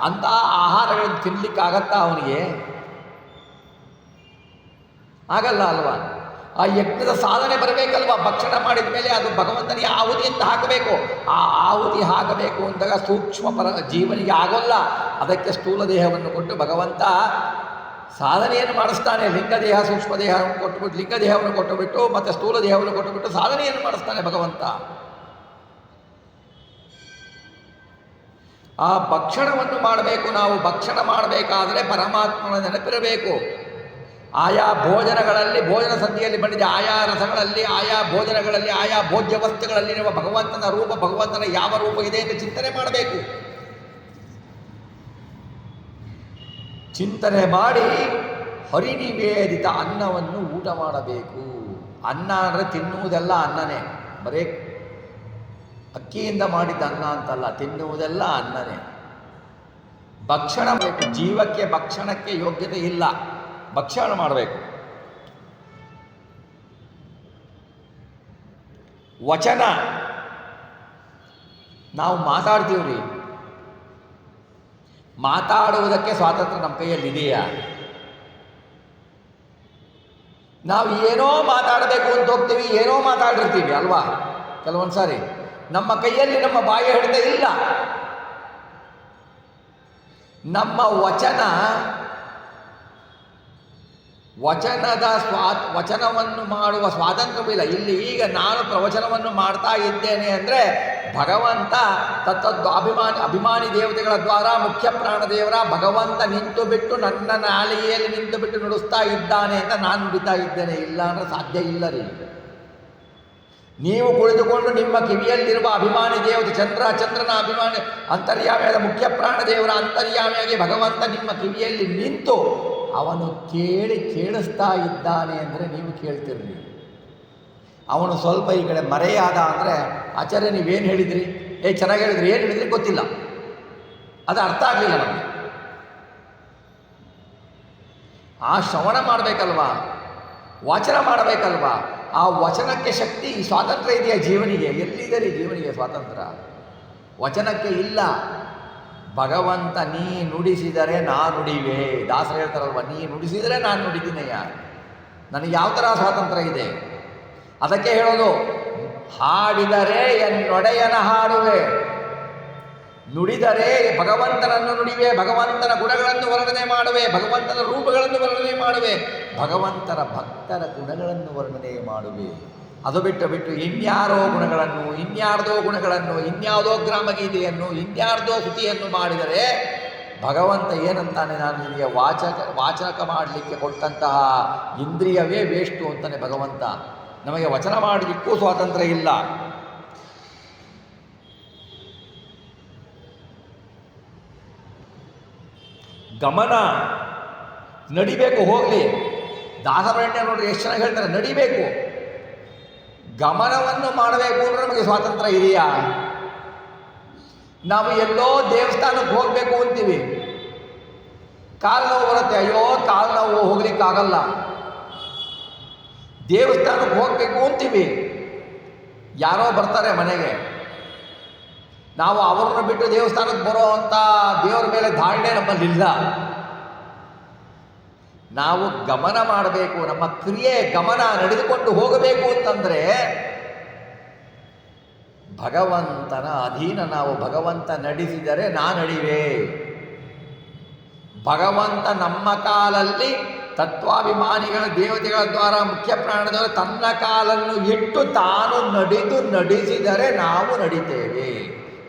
ಅಂಥ ಆಹಾರಗಳನ್ನು ತಿನ್ನಲಿಕ್ಕಾಗತ್ತಾ ಅವನಿಗೆ? ಆಗಲ್ಲ ಅಲ್ವಾ? ಆ ಯಜ್ಞದ ಸಾಧನೆ ಬರಬೇಕಲ್ವ? ಭಕ್ಷಣ ಮಾಡಿದ ಮೇಲೆ ಅದು ಭಗವಂತನಿಗೆ ಆಹುತಿ ಅಂತ ಹಾಕಬೇಕು. ಆ ಆಹುತಿ ಹಾಕಬೇಕು ಅಂದಾಗ ಸೂಕ್ಷ್ಮ ಜೀವನಿಗೆ ಆಗೋಲ್ಲ. ಅದಕ್ಕೆ ಸ್ಥೂಲ ದೇಹವನ್ನು ಕೊಟ್ಟು ಭಗವಂತ ಸಾಧನೆಯನ್ನು ಮಾಡಿಸ್ತಾನೆ. ಲಿಂಗ ದೇಹ ಸೂಕ್ಷ್ಮ ದೇಹವನ್ನು ಕೊಟ್ಟುಬಿಟ್ಟು, ಲಿಂಗ ದೇಹವನ್ನು ಕೊಟ್ಟುಬಿಟ್ಟು ಮತ್ತು ಸ್ಥೂಲ ದೇಹವನ್ನು ಕೊಟ್ಟುಬಿಟ್ಟು ಸಾಧನೆಯನ್ನು ಮಾಡಿಸ್ತಾನೆ ಭಗವಂತ. ಆ ಭಕ್ಷಣವನ್ನು ಮಾಡಬೇಕು. ನಾವು ಭಕ್ಷಣ ಮಾಡಬೇಕಾದರೆ ಪರಮಾತ್ಮನ ನೆನಪಿರಬೇಕು. ಆಯಾ ಭೋಜನಗಳಲ್ಲಿ, ಭೋಜನ ಸಂಧಿಯಲ್ಲಿ ಬಂದಿದೆ ಆಯಾ ರಸಗಳಲ್ಲಿ, ಆಯಾ ಭೋಜನಗಳಲ್ಲಿ, ಆಯಾ ಭೋಜ್ಯ ವಸ್ತುಗಳಲ್ಲಿರುವ ಭಗವಂತನ ರೂಪ, ಭಗವಂತನ ಯಾವ ರೂಪ ಇದೆ ಎಂದು ಚಿಂತನೆ ಮಾಡಬೇಕು. ಚಿಂತನೆ ಮಾಡಿ ಹರಿನಿವೇದಿತ ಅನ್ನವನ್ನು ಊಟ ಮಾಡಬೇಕು. ಅನ್ನ ಅಂದರೆ ತಿನ್ನುವುದೆಲ್ಲ ಅನ್ನನೇ, ಬರೇ ಅಕ್ಕಿಯಿಂದ ಮಾಡಿದ್ದ ಅನ್ನ ಅಂತಲ್ಲ, ತಿನ್ನುವುದೆಲ್ಲ ಅನ್ನನೇ. ಭಕ್ಷಣ ಬೇಕು. ಜೀವಕ್ಕೆ ಭಕ್ಷಣಕ್ಕೆ ಯೋಗ್ಯತೆ ಇಲ್ಲ, ಭಕ್ಷಣ ಮಾಡಬೇಕು. ವಚನ, ನಾವು ಮಾತಾಡ್ತೀವ್ರಿ, ಮಾತಾಡುವುದಕ್ಕೆ ಸ್ವಾತಂತ್ರ್ಯ ನಮ್ಮ ಕೈಯಲ್ಲಿದೆಯಾ? ನಾವು ಏನೋ ಮಾತಾಡಬೇಕು ಅಂತ ಹೋಗ್ತೀವಿ, ಏನೋ ಮಾತಾಡಿರ್ತೀವಿ ಅಲ್ವಾ? ಕೆಲವೊಂದು ಸಾರಿ ನಮ್ಮ ಕೈಯಲ್ಲಿ ನಮ್ಮ ಬಾಯಿ ಹಿಡಿತ ಇಲ್ಲ. ನಮ್ಮ ವಚನವನ್ನು ಮಾಡುವ ಸ್ವಾತಂತ್ರ್ಯವಿಲ್ಲ. ಇಲ್ಲಿ ಈಗ ನಾನು ಪ್ರವಚನವನ್ನು ಮಾಡ್ತಾ ಇದ್ದೇನೆ ಅಂದರೆ ಭಗವಂತ ಅಭಿಮಾನಿ ದೇವತೆಗಳ ದ್ವಾರ ಮುಖ್ಯ ಪ್ರಾಣದೇವರ ಭಗವಂತ ನಿಂತು ಬಿಟ್ಟು ನನ್ನ ನಾಲಿಗೆಯಲ್ಲಿ ನಿಂತು ಬಿಟ್ಟು ನುಡಿಸ್ತಾ ಇದ್ದಾನೆ ಅಂತ ನಾನು ನುಡಿತಾ ಇದ್ದೇನೆ. ಇಲ್ಲ ಅಂದರೆ ಸಾಧ್ಯ ಇಲ್ಲ ರೀ. ನೀವು ಕುಳಿತುಕೊಂಡು ನಿಮ್ಮ ಕಿವಿಯಲ್ಲಿರುವ ಅಭಿಮಾನಿ ದೇವತೆ ಚಂದ್ರನ ಅಭಿಮಾನಿ ಅಂತರ್ಯಾಮಿಯಾದ ಮುಖ್ಯ ಪ್ರಾಣದೇವರ ಅಂತರ್ಯಾಮಿಯಾಗಿ ಭಗವಂತ ನಿಮ್ಮ ಕಿವಿಯಲ್ಲಿ ನಿಂತು ಅವನು ಕೇಳಿಸ್ತಾ ಇದ್ದಾನೆ ಅಂದರೆ ನೀವು ಕೇಳ್ತಿರ್ಲಿ. ಅವನು ಸ್ವಲ್ಪ ಈ ಕಡೆ ಮರೆಯಾದ ಅಂದರೆ ಆಚಾರ್ಯ ನೀವೇನು ಹೇಳಿದ್ರಿ, ಚೆನ್ನಾಗಿ ಹೇಳಿದ್ರಿ, ಏನು ಹೇಳಿದ್ರಿ ಗೊತ್ತಿಲ್ಲ, ಅದು ಅರ್ಥ ಆಗಲಿಲ್ಲ ನಮಗೆ. ಆ ಶ್ರವಣ ಮಾಡಬೇಕಲ್ವಾ, ವಾಚನ ಮಾಡಬೇಕಲ್ವಾ? ಆ ವಚನಕ್ಕೆ ಶಕ್ತಿ, ಸ್ವಾತಂತ್ರ್ಯ ಇದೆಯಾ ಜೀವನಿಗೆ? ಎಲ್ಲಿದೆ ರೀ ಜೀವನಿಗೆ ಸ್ವಾತಂತ್ರ್ಯ? ವಚನಕ್ಕೆ ಇಲ್ಲ. ಭಗವಂತ ನೀ ನುಡಿಸಿದರೆ ನಾ ನುಡಿವೆ, ದಾಸರು ಹೇಳ್ತಾರಲ್ವ, ನೀ ನುಡಿಸಿದರೆ ನಾನು ನುಡಿತೀನಯ್ಯ. ನನಗೆ ಯಾವ ಥರ ಸ್ವಾತಂತ್ರ್ಯ ಇದೆ? ಅದಕ್ಕೆ ಹೇಳೋದು, ಹಾಡಿದರೆ ಎನ್ನೊಡೆಯನ ಹಾಡುವೆ, ನುಡಿದರೆ ಭಗವಂತನನ್ನು ನುಡಿವೆ, ಭಗವಂತನ ಗುಣಗಳನ್ನು ವರ್ಣನೆ ಮಾಡುವೆ, ಭಗವಂತನ ರೂಪಗಳನ್ನು ವರ್ಣನೆ ಮಾಡುವೆ, ಭಗವಂತರ ಭಕ್ತರ ಗುಣಗಳನ್ನು ವರ್ಣನೆ ಮಾಡುವೆ. ಅದು ಬಿಟ್ಟು ಇನ್ಯಾರೋ ಗುಣಗಳನ್ನು, ಇನ್ಯಾರ್ದೋ ಗುಣಗಳನ್ನು, ಇನ್ಯಾವುದೋ ಗ್ರಾಮಗೀತೆಯನ್ನು, ಇನ್ಯಾರ್ದೋ ಸ್ತುತಿಯನ್ನು ಮಾಡಿದರೆ ಭಗವಂತ ಏನಂತಾನೆ, ನಾನು ನಿನಗೆ ವಾಚಕ ಮಾಡಲಿಕ್ಕೆ ಕೊಟ್ಟಂತಹ ಇಂದ್ರಿಯವೇ ವೇಸ್ಟು ಅಂತಾನೆ ಭಗವಂತ. ನಮಗೆ ವಚನ ಮಾಡಲಿಕ್ಕೂ ಸ್ವಾತಂತ್ರ್ಯ ಇಲ್ಲ. ಗಮನ ನಡಿಬೇಕು. ಹೋಗಲಿ, ದಾಸವರಣ್ಯ ನೋಡ್ರಿ ಎಷ್ಟು ಚೆನ್ನಾಗಿ ಹೇಳ್ತಾರೆ, ನಡಿಬೇಕು. ಗಮನವನ್ನು ಮಾಡಬೇಕು ಅಂದರೆ ನಮಗೆ ಸ್ವಾತಂತ್ರ್ಯ ಇದೆಯಾ? ನಾವು ಎಲ್ಲೋ ದೇವಸ್ಥಾನಕ್ಕೆ ಹೋಗಬೇಕು ಅಂತೀವಿ, ಕಾಲು ನೋವು ಬರುತ್ತೆ, ಅಯ್ಯೋ ಕಾಲು ನೋವು ಹೋಗ್ಲಿಕ್ಕಾಗಲ್ಲ. ದೇವಸ್ಥಾನಕ್ಕೆ ಹೋಗಬೇಕು ಅಂತೀವಿ, ಯಾರೋ ಬರ್ತಾರೆ ಮನೆಗೆ, ನಾವು ಅವರನ್ನು ಬಿಟ್ಟು ದೇವಸ್ಥಾನಕ್ಕೆ ಬರೋ ಅಂಥ ದೇವರ ಮೇಲೆ ಧಾರಣೆ ನಮ್ಮಲ್ಲಿಲ್ಲ. ನಾವು ಗಮನ ಮಾಡಬೇಕು. ನಮ್ಮ ಕ್ರಿಯೆ ಗಮನ ನಡೆದುಕೊಂಡು ಹೋಗಬೇಕು ಅಂತಂದರೆ ಭಗವಂತನ ಅಧೀನ ನಾವು. ಭಗವಂತ ನಡೆಸಿದರೆ ನಾ ನಡಿವೆ. ಭಗವಂತ ನಮ್ಮ ಕಾಲಲ್ಲಿ ತತ್ವಾಭಿಮಾನಿಗಳ ದೇವತೆಗಳ ದ್ವಾರ ಮುಖ್ಯ ಪ್ರಾಣದವರು ತನ್ನ ಕಾಲನ್ನು ಇಟ್ಟು ತಾನು ನಡೆಸಿದರೆ ನಾವು ನಡಿತೇವೆ.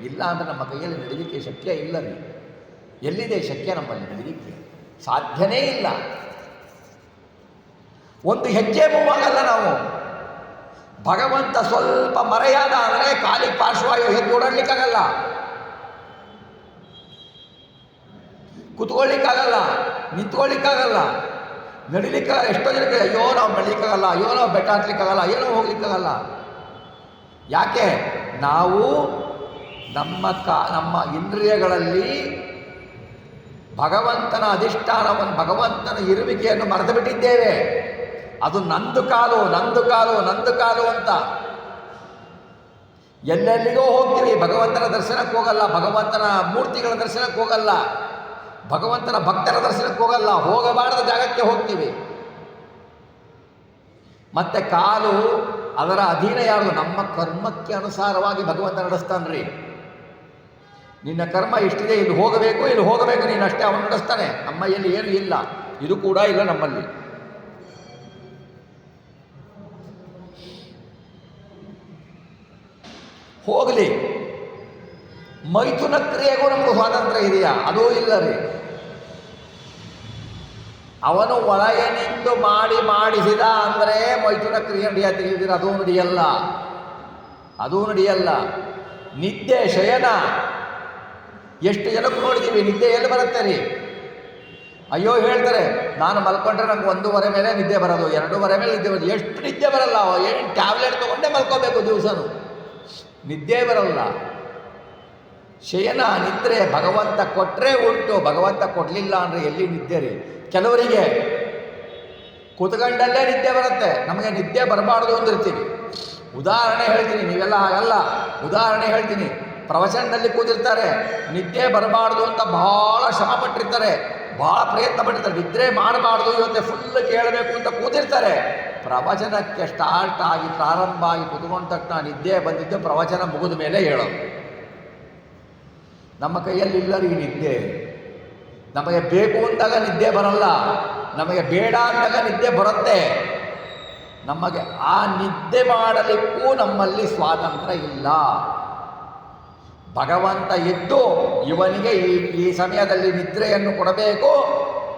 ಇಲ್ಲ ಅಂದರೆ ನಮ್ಮ ಕೈಯಲ್ಲಿ ನಡೀಲಿಕ್ಕೆ ಶಕ್ಯ ಇಲ್ಲ ರೀ. ಎಲ್ಲಿದೆ ಶಕ್ಯ ನಮ್ಮಲ್ಲಿ ನಡೀಲಿಕ್ಕೆ? ಸಾಧ್ಯನೇ ಇಲ್ಲ. ಒಂದು ಹೆಜ್ಜೆ ಮೂವಾಗಲ್ಲ ನಾವು. ಭಗವಂತ ಸ್ವಲ್ಪ ಮರೆಯಾದ ಅಂದರೆ ಕಾಲಿಗೆ ಪಾರ್ಶ್ವವಾಯು ಎದ್ದು ಓಡಾಡ್ಲಿಕ್ಕಾಗಲ್ಲ, ಕೂತ್ಕೊಳ್ಳಿಕ್ಕಾಗಲ್ಲ, ನಿಂತ್ಕೊಳ್ಳಿಕ್ಕಾಗಲ್ಲ, ನಡಿಲಿಕ್ಕಾಗಲ್ಲ. ಎಷ್ಟೋ ಜನಕ್ಕೆ ಅಯ್ಯೋ ನಾವು ನಡಿಲಿಕ್ಕಾಗಲ್ಲ, ಅಯ್ಯೋ ನಾವು ಬೆಟ್ಟ ಹತ್ಲಿಕ್ಕಾಗಲ್ಲ, ಏನೋ ಹೋಗ್ಲಿಕ್ಕಾಗಲ್ಲ. ಯಾಕೆ? ನಾವು ನಮ್ಮ ಇಂದ್ರಿಯಗಳಲ್ಲಿ ಭಗವಂತನ ಅಧಿಷ್ಠಾನವನ್ನು, ಭಗವಂತನ ಇರುವಿಕೆಯನ್ನು ಮರೆತು ಬಿಟ್ಟಿದ್ದೇವೆ. ಅದು ನಂದು ಕಾಲು ಅಂತ. ಎಲ್ಲೆಲ್ಲಿಗೋ ಹೋಗ್ತೀವಿ, ಭಗವಂತನ ದರ್ಶನಕ್ಕೆ ಹೋಗಲ್ಲ, ಭಗವಂತನ ಮೂರ್ತಿಗಳ ದರ್ಶನಕ್ಕೆ ಹೋಗಲ್ಲ, ಭಗವಂತನ ಭಕ್ತರ ದರ್ಶನಕ್ಕೆ ಹೋಗಲ್ಲ, ಹೋಗಬಾರದ ಜಾಗಕ್ಕೆ ಹೋಗ್ತೀವಿ. ಮತ್ತೆ ಕಾಲು ಅದರ ಅಧೀನ ಯಾರು? ನಮ್ಮ ಕರ್ಮಕ್ಕೆ ಅನುಸಾರವಾಗಿ ಭಗವಂತ ನಡೆಸ್ತಾನ್ರಿ. ನಿನ್ನ ಕರ್ಮ ಇಷ್ಟಿದೆ, ಇಲ್ಲಿ ಹೋಗಬೇಕು, ನೀನು ಅಷ್ಟೇ ಅವನು ನಡೆಸ್ತಾನೆ. ನಮ್ಮ ಎಲ್ಲಿ ಏನು ಇಲ್ಲ, ಇದು ಕೂಡ ಇಲ್ಲ ನಮ್ಮಲ್ಲಿ. ಹೋಗಲಿ, ಮೈಥುನ ಕ್ರಿಯೆಗೂ ನಮಗೂ ಸ್ವಾತಂತ್ರ್ಯ ಇದೆಯಾ? ಅದೂ ಇಲ್ಲ ರೀ. ಅವನು ಒಳಗೆ ನಿಂತು ಮಾಡಿಸಿದ ಅಂದರೆ ಮೈಥುನ ಕ್ರಿಯೆ ನಡೆಯತ್ತಿದ್ದೀರ, ಅದೂ ನಡೆಯಲ್ಲ. ನಿದ್ದೆ, ಶಯನ, ಎಷ್ಟು ಜನಕ್ಕೆ ನೋಡಿದ್ದೀವಿ, ನಿದ್ದೆ ಎಲ್ಲಿ ಬರುತ್ತೆ ರೀ? ಅಯ್ಯೋ ಹೇಳ್ತಾರೆ, ನಾನು ಮಲ್ಕೊಂಡ್ರೆ ನಂಗೆ 1:30 ಮೇಲೆ ನಿದ್ದೆ ಬರೋದು, 2:30 ಮೇಲೆ ನಿದ್ದೆ ಬರೋದು. ಎಷ್ಟು ನಿದ್ದೆ ಬರಲ್ಲ, ಏನು ಟ್ಯಾಬ್ಲೆಟ್ ತೊಗೊಂಡೇ ಮಲ್ಕೋಬೇಕು ದಿವಸನು, ನಿದ್ದೆ ಬರಲ್ಲ. ಶಯನ, ನಿದ್ರೆ ಭಗವಂತ ಕೊಟ್ಟರೆ ಉಂಟು, ಭಗವಂತ ಕೊಡಲಿಲ್ಲ ಅಂದರೆ ಎಲ್ಲಿ ನಿದ್ದೆ ರೀ? ಕೆಲವರಿಗೆ ಕೂತ್ಕೊಂಡಲ್ಲೇ ನಿದ್ದೆ ಬರುತ್ತೆ, ನಮಗೆ ನಿದ್ದೆ ಬರಬಾರ್ದು ಅಂದಿರ್ತೀವಿ. ಉದಾಹರಣೆ ಹೇಳ್ತೀನಿ, ನೀವೆಲ್ಲ ಹಾಗಲ್ಲ. ಉದಾಹರಣೆ ಹೇಳ್ತೀನಿ, ಪ್ರವಚನದಲ್ಲಿ ಕೂತಿರ್ತಾರೆ, ನಿದ್ದೆ ಬರಬಾರ್ದು ಅಂತ ಬಹಳ ಶ್ರಮ ಪಟ್ಟಿರ್ತಾರೆ, ಬಹಳ ಪ್ರಯತ್ನ ಪಟ್ಟಿರ್ತಾರೆ, ನಿದ್ರೆ ಮಾಡಬಾರ್ದು, ಇವತ್ತೇ ಫುಲ್ ಕೇಳಬೇಕು ಅಂತ ಕೂತಿರ್ತಾರೆ. ಪ್ರವಚನಕ್ಕೆ ಸ್ಟಾರ್ಟ್ ಆಗಿ ಪ್ರಾರಂಭ ಆಗಿ ಕೂತ್ಕೊಂಡ ತಕ್ಷಣ ನಿದ್ದೆ ಬಂದಿದ್ದೆ ಪ್ರವಚನ ಮುಗಿದ ಮೇಲೆ ಹೇಳೋದು. ನಮ್ಮ ಕೈಯಲ್ಲಿಲ್ಲ ರೀ ನಿದ್ದೆ. ನಮಗೆ ಬೇಕು ಅಂದಾಗ ನಿದ್ದೆ ಬರಲ್ಲ, ನಮಗೆ ಬೇಡ ಅಂದಾಗ ನಿದ್ದೆ ಬರುತ್ತೆ. ನಮಗೆ ಆ ನಿದ್ದೆ ಮಾಡಲಿಕ್ಕೂ ನಮ್ಮಲ್ಲಿ ಸ್ವಾತಂತ್ರ್ಯ ಇಲ್ಲ. ಭಗವಂತ ಇದ್ದು ಇವನಿಗೆ ಈ ಸಮಯದಲ್ಲಿ ನಿದ್ರೆಯನ್ನು ಕೊಡಬೇಕು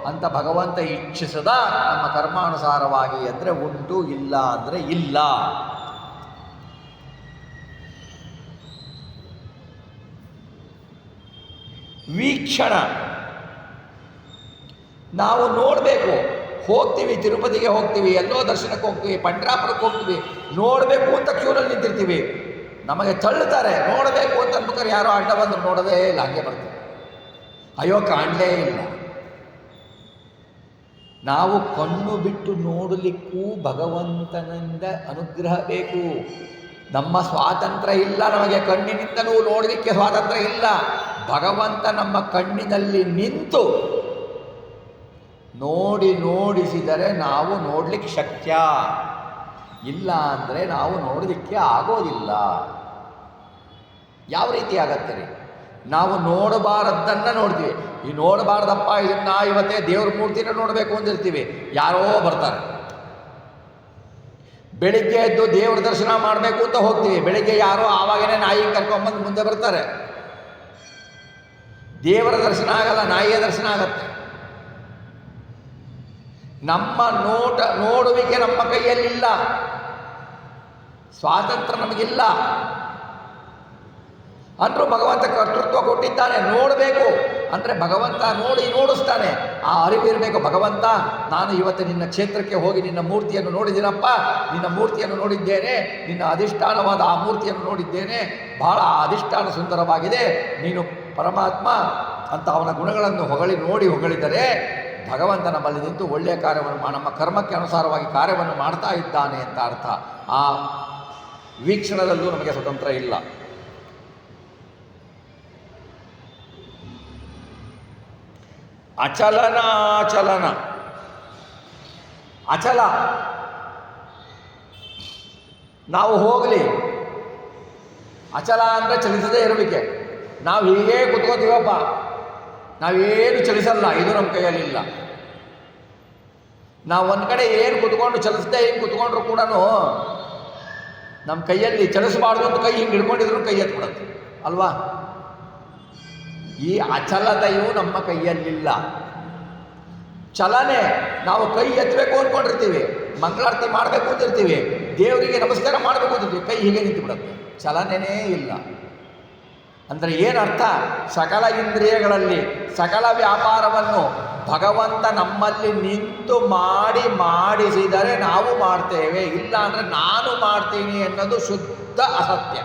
ಅಂತ ಭಗವಂತ ಇಚ್ಛಿಸದ ನಮ್ಮ ಕರ್ಮಾನುಸಾರವಾಗಿ ಅಂದರೆ ಉಂಟು, ಇಲ್ಲ ಅಂದರೆ ಇಲ್ಲ. ವೀಕ್ಷಣ, ನಾವು ನೋಡಬೇಕು. ಹೋಗ್ತೀವಿ, ತಿರುಪತಿಗೆ ಹೋಗ್ತೀವಿ, ಎಲ್ಲೋ ದರ್ಶನಕ್ಕೆ ಹೋಗ್ತೀವಿ, ಪಂಡ್ರಾಪುರಕ್ಕೆ ಹೋಗ್ತೀವಿ, ನೋಡಬೇಕು ಅಂತ ಕ್ಯೂನಲ್ಲಿ ನಿಂತಿರ್ತೀವಿ. ನಮಗೆ ತಳ್ಳುತ್ತಾರೆ, ನೋಡಬೇಕು ಅಂತ ಅನ್ಬೇಕಾದ್ರೆ ಯಾರೋ ಅಡ್ಡ ಬಂದರು ನೋಡೋದೇ ಇಲ್ಲ, ಹಂಗೆ ಬರ್ತೀವಿ. ಅಯ್ಯೋ ಕಾಣಲೇ ಇಲ್ಲ. ನಾವು ಕಣ್ಣು ಬಿಟ್ಟು ನೋಡಲಿಕ್ಕೂ ಭಗವಂತನಿಂದ ಅನುಗ್ರಹ ಬೇಕು. ನಮ್ಮ ಸ್ವಾತಂತ್ರ್ಯ ಇಲ್ಲ, ನಮಗೆ ಕಣ್ಣಿನಿಂದಲೂ ನೋಡಲಿಕ್ಕೆ ಸ್ವಾತಂತ್ರ್ಯ ಇಲ್ಲ. ಭಗವಂತ ನಮ್ಮ ಕಣ್ಣಿನಲ್ಲಿ ನಿಂತು ನೋಡಿಸಿದರೆ ನಾವು ನೋಡಲಿಕ್ಕೆ ಶಕ್ಯ, ಇಲ್ಲ ಅಂದರೆ ನಾವು ನೋಡಲಿಕ್ಕೆ ಆಗೋದಿಲ್ಲ. ಯಾವ ರೀತಿ ಆಗತ್ತೆ ರೀ? ನಾವು ನೋಡಬಾರದ್ದನ್ನು ನೋಡ್ತೀವಿ. ಈ ನೋಡಬಾರ್ದಪ್ಪ ಇದನ್ನು ಇವತ್ತೇ ದೇವ್ರ ಮೂರ್ತಿನ ನೋಡಬೇಕು ಅಂದಿರ್ತೀವಿ, ಯಾರೋ ಬರ್ತಾರೆ. ಬೆಳಿಗ್ಗೆ ಎದ್ದು ದೇವ್ರ ದರ್ಶನ ಮಾಡಬೇಕು ಅಂತ ಹೋಗ್ತೀವಿ, ಬೆಳಿಗ್ಗೆ ಯಾರೋ ಆವಾಗನೇ ನಾಯಿ ಕರ್ಕೊಂಬಂದು ಮುಂದೆ ಬರ್ತಾರೆ. ದೇವರ ದರ್ಶನ ಆಗಲ್ಲ, ನಾಯಿಯ ದರ್ಶನ ಆಗತ್ತೆ. ನಮ್ಮ ನೋಡುವಿಕೆ ನಮ್ಮ ಕೈಯಲ್ಲಿಲ್ಲ, ಸ್ವಾತಂತ್ರ್ಯ ನಮಗಿಲ್ಲ. ಅಂದರೂ ಭಗವಂತ ಕರ್ತೃತ್ವ ಕೊಟ್ಟಿದ್ದಾನೆ. ನೋಡಬೇಕು ಅಂದರೆ ಭಗವಂತ ನೋಡಿಸ್ತಾನೆ. ಆ ಅರಿವಿರಬೇಕು. ಭಗವಂತ, ನಾನು ಇವತ್ತು ನಿನ್ನ ಕ್ಷೇತ್ರಕ್ಕೆ ಹೋಗಿ ನಿನ್ನ ಮೂರ್ತಿಯನ್ನು ನೋಡಿದ್ದೀನಪ್ಪ, ನಿನ್ನ ಮೂರ್ತಿಯನ್ನು ನೋಡಿದ್ದೇನೆ, ನಿನ್ನ ಅಧಿಷ್ಠಾನವಾದ ಆ ಮೂರ್ತಿಯನ್ನು ನೋಡಿದ್ದೇನೆ, ಬಹಳ ಅಧಿಷ್ಠಾನ ಸುಂದರವಾಗಿದೆ, ನೀನು ಪರಮಾತ್ಮ ಅಂತ ಅವನ ಗುಣಗಳನ್ನು ಹೊಗಳಿದರೆ ಭಗವಂತ ನಮ್ಮಲ್ಲಿ ನಿಂತು ಒಳ್ಳೆಯ ಕಾರ್ಯವನ್ನು, ನಮ್ಮ ಕರ್ಮಕ್ಕೆ ಅನುಸಾರವಾಗಿ ಕಾರ್ಯವನ್ನು ಮಾಡ್ತಾ ಇದ್ದಾನೆ ಅಂತ ಅರ್ಥ. ಆ ವೀಕ್ಷಣದಲ್ಲೂ ನಮಗೆ ಸ್ವತಂತ್ರ ಇಲ್ಲ. ಅಚಲನಾಚಲನ, ಅಚಲ. ನಾವು ಹೋಗಲಿ, ಅಚಲ ಅಂದರೆ ಚಲಿಸದೇ ಇರಲಿಕ್ಕೆ. ನಾವು ಹೀಗೇ ಕೂತ್ಕೋತೀವಪ್ಪ, ನಾವೇನು ಚಲಿಸಲ್ಲ, ಇದು ನಮ್ಮ ಕೈಯಲ್ಲಿಲ್ಲ. ನಾವು ಒಂದು ಕಡೆ ಏನು ಕೂತ್ಕೊಂಡು ಚಲಿಸದೆ ಹಿಂಗೆ ಕೂತ್ಕೊಂಡ್ರು ಕೂಡ ನಮ್ಮ ಕೈಯಲ್ಲಿ ಚಲಿಸಬಾರ್ದು ಅಂತ ಕೈ ಹಿಂಗೆ ಹಿಡ್ಕೊಂಡಿದ್ರು ಕೈ ಎತ್ಬಿಡುತ್ತೆ ಅಲ್ವಾ? ಈ ಅಚಲತೆಯು ನಮ್ಮ ಕೈಯಲ್ಲಿಲ್ಲ. ಚಲನೆ, ನಾವು ಕೈ ಎತ್ತಬೇಕು ಅಂದ್ಕೊಂಡಿರ್ತೀವಿ, ಮಂಗಳಾರತಿ ಮಾಡಬೇಕು ಅಂತಿರ್ತೀವಿ, ದೇವರಿಗೆ ನಮಸ್ಕಾರ ಮಾಡಬೇಕು ಅಂತಿರ್ತೀವಿ, ಕೈ ಹೀಗೆ ನಿಂತು ಬಿಡುತ್ತೆ, ಚಲನೆಯೇ ಇಲ್ಲ. ಅಂದರೆ ಏನರ್ಥ? ಸಕಲ ಇಂದ್ರಿಯಗಳಲ್ಲಿ ಸಕಲ ವ್ಯಾಪಾರವನ್ನು ಭಗವಂತ ನಮ್ಮಲ್ಲಿ ನಿಂತು ಮಾಡಿಸಿದರೆ ನಾವು ಮಾಡ್ತೇವೆ, ಇಲ್ಲ ಅಂದರೆ ನಾನು ಮಾಡ್ತೀನಿ ಅನ್ನೋದು ಶುದ್ಧ ಅಸತ್ಯ.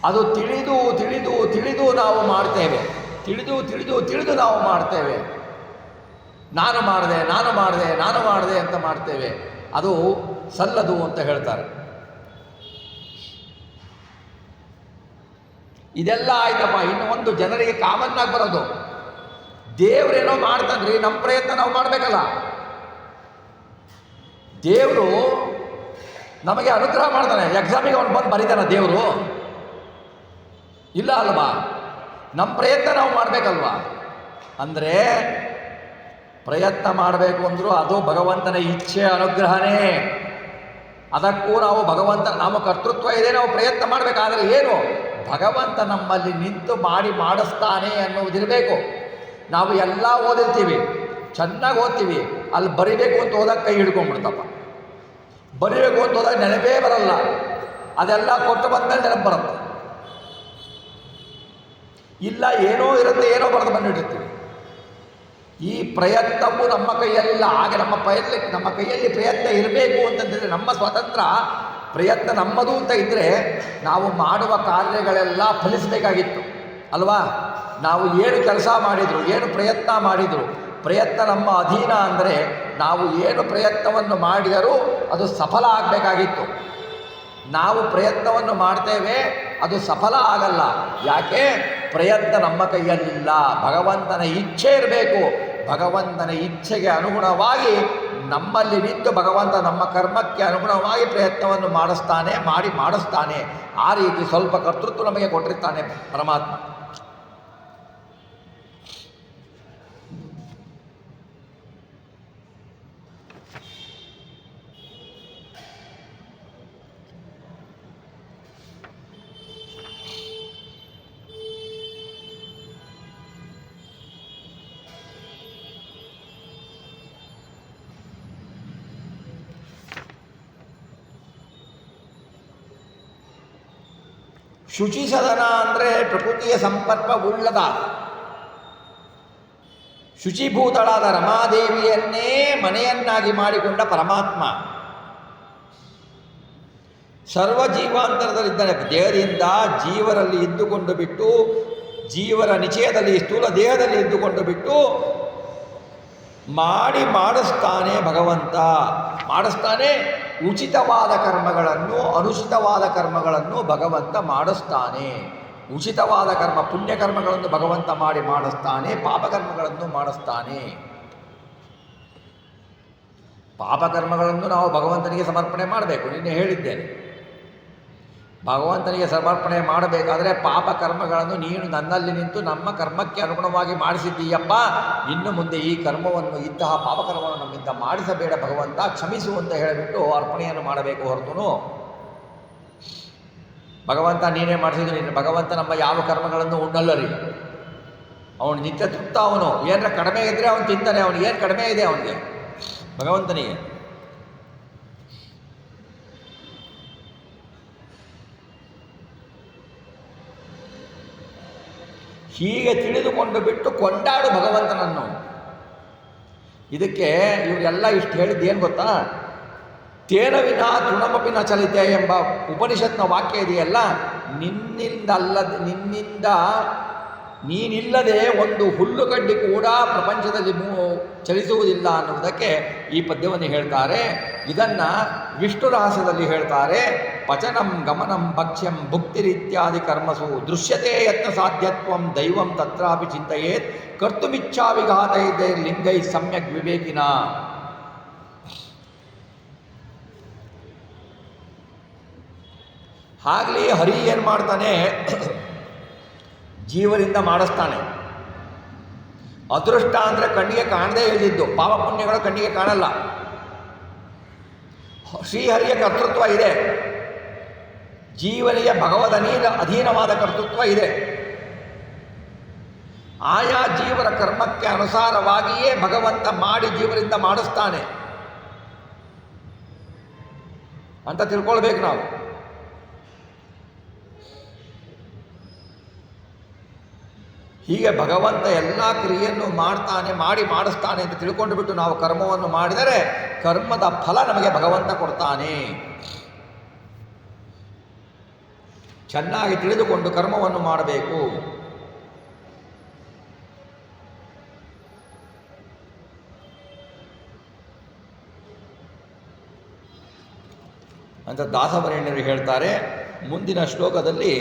ಅದು ತಿಳಿದು ನಾವು ಮಾಡ್ತೇವೆ, ತಿಳಿದು ನಾವು ಮಾಡ್ತೇವೆ. ನಾನು ಮಾಡಿದೆ ಅಂತ ಮಾಡ್ತೇವೆ. ಅದು ಸಲ್ಲದು ಅಂತ ಹೇಳ್ತಾರೆ. ಇದೆಲ್ಲ ಆಯ್ತಪ್ಪ. ಇನ್ನು ಒಂದು ಜನರಿಗೆ ಕಾಮನ್ ಆಗಿ ಬರೋದು, ದೇವರೇನೋ ಮಾಡ್ತಾನ್ರಿ, ನಮ್ಮ ಪ್ರಯತ್ನ ನಾವು ಮಾಡಬೇಕಲ್ಲ. ದೇವರು ನಮಗೆ ಅನುಗ್ರಹ ಮಾಡ್ತಾನೆ. ಎಕ್ಸಾಮಿಗೆ ಅವನು ಬಂದು ಬರೀತಾನ ದೇವರು? ಇಲ್ಲ ಅಲ್ವಾ? ನಮ್ಮ ಪ್ರಯತ್ನ ನಾವು ಮಾಡಬೇಕಲ್ವಾ? ಅಂದರೆ ಪ್ರಯತ್ನ ಮಾಡಬೇಕು ಅಂದರೂ ಅದು ಭಗವಂತನ ಇಚ್ಛೆ, ಅನುಗ್ರಹನೇ. ಅದಕ್ಕೂ ನಾವು ನಮ್ಮ ಕರ್ತೃತ್ವ ಇದೆ, ನಾವು ಪ್ರಯತ್ನ ಮಾಡಬೇಕಾದ್ರೆ ಏನು, ಭಗವಂತ ನಮ್ಮಲ್ಲಿ ನಿಂತು ಮಾಡಿಸ್ತಾನೆ ಅನ್ನೋದಿರಬೇಕು. ನಾವು ಎಲ್ಲ ಓದಿರ್ತೀವಿ, ಚೆನ್ನಾಗಿ ಓದ್ತೀವಿ, ಅಲ್ಲಿ ಬರಿಬೇಕು ಅಂತ ಹೋದಾಗ ಕೈ ಹಿಡ್ಕೊಂಡ್ಬಿಡ್ತಪ್ಪ. ಬರಿಬೇಕು ಅಂತ ಹೋದಾಗ ನೆನಪೇ ಬರಲ್ಲ. ಅದೆಲ್ಲ ಕೊಟ್ಟು ಬಂದಲ್ಲಿ ನೆನಪು ಬರುತ್ತೆ. ಇಲ್ಲ ಏನೋ ಇರುತ್ತೆ, ಏನೋ ಬರೆದು ಬಂದಿಟ್ಟಿರ್ತೀವಿ. ಈ ಪ್ರಯತ್ನವು ನಮ್ಮ ಕೈಯಲ್ಲಿಲ್ಲ. ಹಾಗೆ ನಮ್ಮ ಕೈಯಲ್ಲಿ ಪ್ರಯತ್ನ ಇರಬೇಕು ಅಂತಂದರೆ, ನಮ್ಮ ಸ್ವತಂತ್ರ ಪ್ರಯತ್ನ ನಮ್ಮದು ಅಂತ ಇದ್ದರೆ ನಾವು ಮಾಡುವ ಕಾರ್ಯಗಳೆಲ್ಲ ಫಲಿಸಬೇಕಾಗಿತ್ತು ಅಲ್ವಾ? ನಾವು ಏನು ಕೆಲಸ ಮಾಡಿದರು, ಏನು ಪ್ರಯತ್ನ ಮಾಡಿದರು, ಪ್ರಯತ್ನ ನಮ್ಮ ಅಧೀನ ಅಂದರೆ ನಾವು ಏನು ಪ್ರಯತ್ನವನ್ನು ಮಾಡಿದರೂ ಅದು ಸಫಲ ಆಗಬೇಕಾಗಿತ್ತು. ನಾವು ಪ್ರಯತ್ನವನ್ನು ಮಾಡ್ತೇವೆ, ಅದು ಸಫಲ ಆಗಲ್ಲ. ಯಾಕೆ? ಪ್ರಯತ್ನ ನಮ್ಮ ಕೈಯಲ್ಲಿಲ್ಲ. ಭಗವಂತನ ಇಚ್ಛೆ ಇರಬೇಕು. ಭಗವಂತನ ಇಚ್ಛೆಗೆ ಅನುಗುಣವಾಗಿ ನಮ್ಮಲ್ಲಿ ನಿಂತು ಭಗವಂತ ನಮ್ಮ ಕರ್ಮಕ್ಕೆ ಅನುಗುಣವಾಗಿ ಪ್ರಯತ್ನವನ್ನು ಮಾಡಿಸ್ತಾನೆ. ಆ ರೀತಿ ಸ್ವಲ್ಪ ಕರ್ತೃತ್ವ ನಮಗೆ ಕೊಟ್ಟಿರ್ತಾನೆ ಪರಮಾತ್ಮ. ಶುಚಿ ಸದನ ಅಂದರೆ ಪ್ರಕೃತಿಯ ಸಂಪರ್ಕವುಳ್ಳದ ಶುಚಿಭೂತಳಾದ ರಮಾದೇವಿಯನ್ನೇ ಮನೆಯನ್ನಾಗಿ ಮಾಡಿಕೊಂಡ ಪರಮಾತ್ಮ ಸರ್ವ ಜೀವಾಂತರದಲ್ಲಿದ್ದಾನೆ. ದೇಹದಿಂದ ಜೀವರಲ್ಲಿ ಇದ್ದುಕೊಂಡು ಬಿಟ್ಟು, ಜೀವರ ನಿಚಯದಲ್ಲಿ ಸ್ಥೂಲ ದೇಹದಲ್ಲಿ ಇದ್ದುಕೊಂಡು ಬಿಟ್ಟು ಮಾಡಿಸ್ತಾನೆ ಭಗವಂತ. ಮಾಡಿಸ್ತಾನೆ. ಉಚಿತವಾದ ಕರ್ಮಗಳನ್ನು, ಅನುಚಿತವಾದ ಕರ್ಮಗಳನ್ನು ಭಗವಂತ ಮಾಡಿಸ್ತಾನೆ. ಉಚಿತವಾದ ಕರ್ಮ, ಪುಣ್ಯಕರ್ಮಗಳನ್ನು ಭಗವಂತ ಮಾಡಿಸ್ತಾನೆ, ಪಾಪಕರ್ಮಗಳನ್ನು ಮಾಡಿಸ್ತಾನೆ. ಪಾಪಕರ್ಮಗಳನ್ನು ನಾವು ಭಗವಂತನಿಗೆ ಸಮರ್ಪಣೆ ಮಾಡಬೇಕು. ನಿನ್ನೆ ಹೇಳಿದ್ದೇನೆ, ಭಗವಂತನಿಗೆ ಸಮರ್ಪಣೆ ಮಾಡಬೇಕಾದರೆ ಪಾಪಕರ್ಮಗಳನ್ನು ನೀನು ನನ್ನಲ್ಲಿ ನಿಂತು ನಮ್ಮ ಕರ್ಮಕ್ಕೆ ಅನುಗುಣವಾಗಿ ಮಾಡಿಸಿದ್ದೀಯಪ್ಪ, ಇನ್ನು ಮುಂದೆ ಈ ಕರ್ಮವನ್ನು, ಇಂತಹ ಪಾಪಕರ್ಮವನ್ನು ನಮ್ಮಿಂದ ಮಾಡಿಸಬೇಡ ಭಗವಂತ, ಕ್ಷಮಿಸು ಅಂತ ಹೇಳಿಬಿಟ್ಟು ಅರ್ಪಣೆಯನ್ನು ಮಾಡಬೇಕು. ಹೊರತು ಭಗವಂತ ನೀನೇ ಮಾಡಿಸಿದ್ದು, ನೀನು ಭಗವಂತ ನಮ್ಮ ಯಾವ ಕರ್ಮಗಳನ್ನು ಉಣ್ಣಲ್ಲರಿ. ಅವನು ನಿತ್ಯ ತೃಪ್ತ. ಅವನು ಏನರ ಕಡಿಮೆ ಇದ್ದರೆ ಅವನು ತಿಂತಾನೆ. ಅವನಿಗೆ ಏನು ಕಡಿಮೆ ಇದೆ ಅವನಿಗೆ, ಭಗವಂತನಿಗೆ? ಹೀಗೆ ತಿಳಿದುಕೊಂಡು ಬಿಟ್ಟು ಕೊಂಡಾಡು ಭಗವಂತನನ್ನು. ಇದಕ್ಕೆ ಇವರೆಲ್ಲ ಇಷ್ಟು ಹೇಳಿದ್ದೇನು ಗೊತ್ತಾ? ತೇನ ವಿನಾ ತೃಣಮಪಿನ ಚಲಿತೆ ಎಂಬ ಉಪನಿಷತ್ನ ವಾಕ್ಯ ಇದೆಯಲ್ಲ, ನಿನ್ನಿಂದ ನೀನಿಲ್ಲದೆ ಒಂದು ಹುಲ್ಲುಗಡ್ಡಿ ಕೂಡ ಪ್ರಪಂಚದಲ್ಲಿ ಚಲಿಸುವುದಿಲ್ಲ ಅನ್ನುವುದಕ್ಕೆ ಈ ಪದ್ಯವನ್ನು ಹೇಳ್ತಾರೆ. ಇದನ್ನು ವಿಷ್ಣು ರಹಸ್ಯದಲ್ಲಿ ಹೇಳ್ತಾರೆ. ಪಚನಂ ಗಮನಂ ಭಕ್ಷ್ಯಂ ಭುಕ್ತಿರಿತ್ಯಾದಿ ಕರ್ಮಸು ದೃಶ್ಯತೆ ಯತ್ನ ಸಾಧ್ಯತ್ವಂ ದೈವಂ ತತ್ರಾಪಿ ಚಿಂತೆಯೇತ್ ಕರ್ತುಮಿಚ್ಛಾವಿಘಾತೈದೆ ಲಿಂಗೈ ಸಮ್ಯಕ್ ವಿವೇಕಿನ. ಆಗಲಿ ಹರಿ ಏನು ಮಾಡ್ತಾನೆ? ಜೀವರಿಂದ ಮಾಡಿಸ್ತಾನೆ. ಅದೃಷ್ಟ ಅಂದರೆ ಕಣ್ಣಿಗೆ ಕಾಣದೇ ಇದ್ದಿದ್ದು, ಪಾಪ ಪುಣ್ಯಗಳು ಕಣ್ಣಿಗೆ ಕಾಣಲ್ಲ. ಶ್ರೀಹರಿಯ ಕರ್ತೃತ್ವ ಇದೆ, ಜೀವನಿಗೆ ಭಗವದ್ ಅಧೀನವಾದ ಕರ್ತೃತ್ವ ಇದೆ. ಆಯಾ ಜೀವರ ಕರ್ಮಕ್ಕೆ ಅನುಸಾರವಾಗಿಯೇ ಭಗವಂತ ಜೀವರಿಂದ ಮಾಡಿಸ್ತಾನೆ ಅಂತ ತಿಳ್ಕೊಳ್ಬೇಕು ನಾವು. ಹೀಗೆ ಭಗವಂತ ಎಲ್ಲ ಕ್ರಿಯೆಯನ್ನು ಮಾಡಿಸ್ತಾನೆ ಅಂತ ತಿಳ್ಕೊಂಡು ಬಿಟ್ಟು ನಾವು ಕರ್ಮವನ್ನು ಮಾಡಿದರೆ ಕರ್ಮದ ಫಲ ನಮಗೆ ಭಗವಂತ ಕೊಡ್ತಾನೆ. ಚೆನ್ನಾಗಿ ತಿಳಿದುಕೊಂಡು ಕರ್ಮವನ್ನು ಮಾಡಬೇಕು. ಅಂತ ದಾಸವರೇಣ್ಯರು ಹೇಳ್ತಾರೆ. ಮುಂದಿನ ಶ್ಲೋಕದಲ್ಲಿ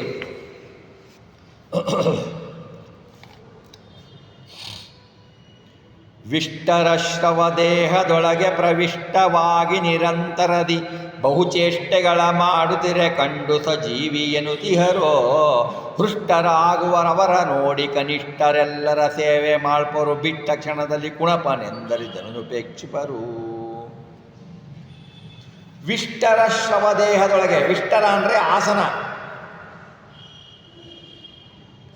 ವಿಷ್ಟರಶ್ರವ ದೇಹದೊಳಗೆ ಪ್ರವಿಷ್ಟವಾಗಿ ನಿರಂತರದಿ ಬಹುಚೇಷ್ಟೆಗಳ ಮಾಡುತ್ತಿರೆ ಕಂಡು ಸಜೀವಿ ಎನ್ನುತ್ತಿಹರೋ. ಹೃಷ್ಟರಾಗುವರವರ ನೋಡಿ ಕನಿಷ್ಠರೆಲ್ಲರ ಸೇವೆ ಮಾಡ್ಪರು ಬಿಟ್ಟ ಕ್ಷಣದಲ್ಲಿ ಕುಣಪನೆಂದರಿದನುಪೇಕ್ಷಿಪರು. ವಿಷ್ಟರ ಶ್ರವ ದೇಹದೊಳಗೆ, ವಿಷ್ಟರ ಅಂದರೆ ಆಸನ,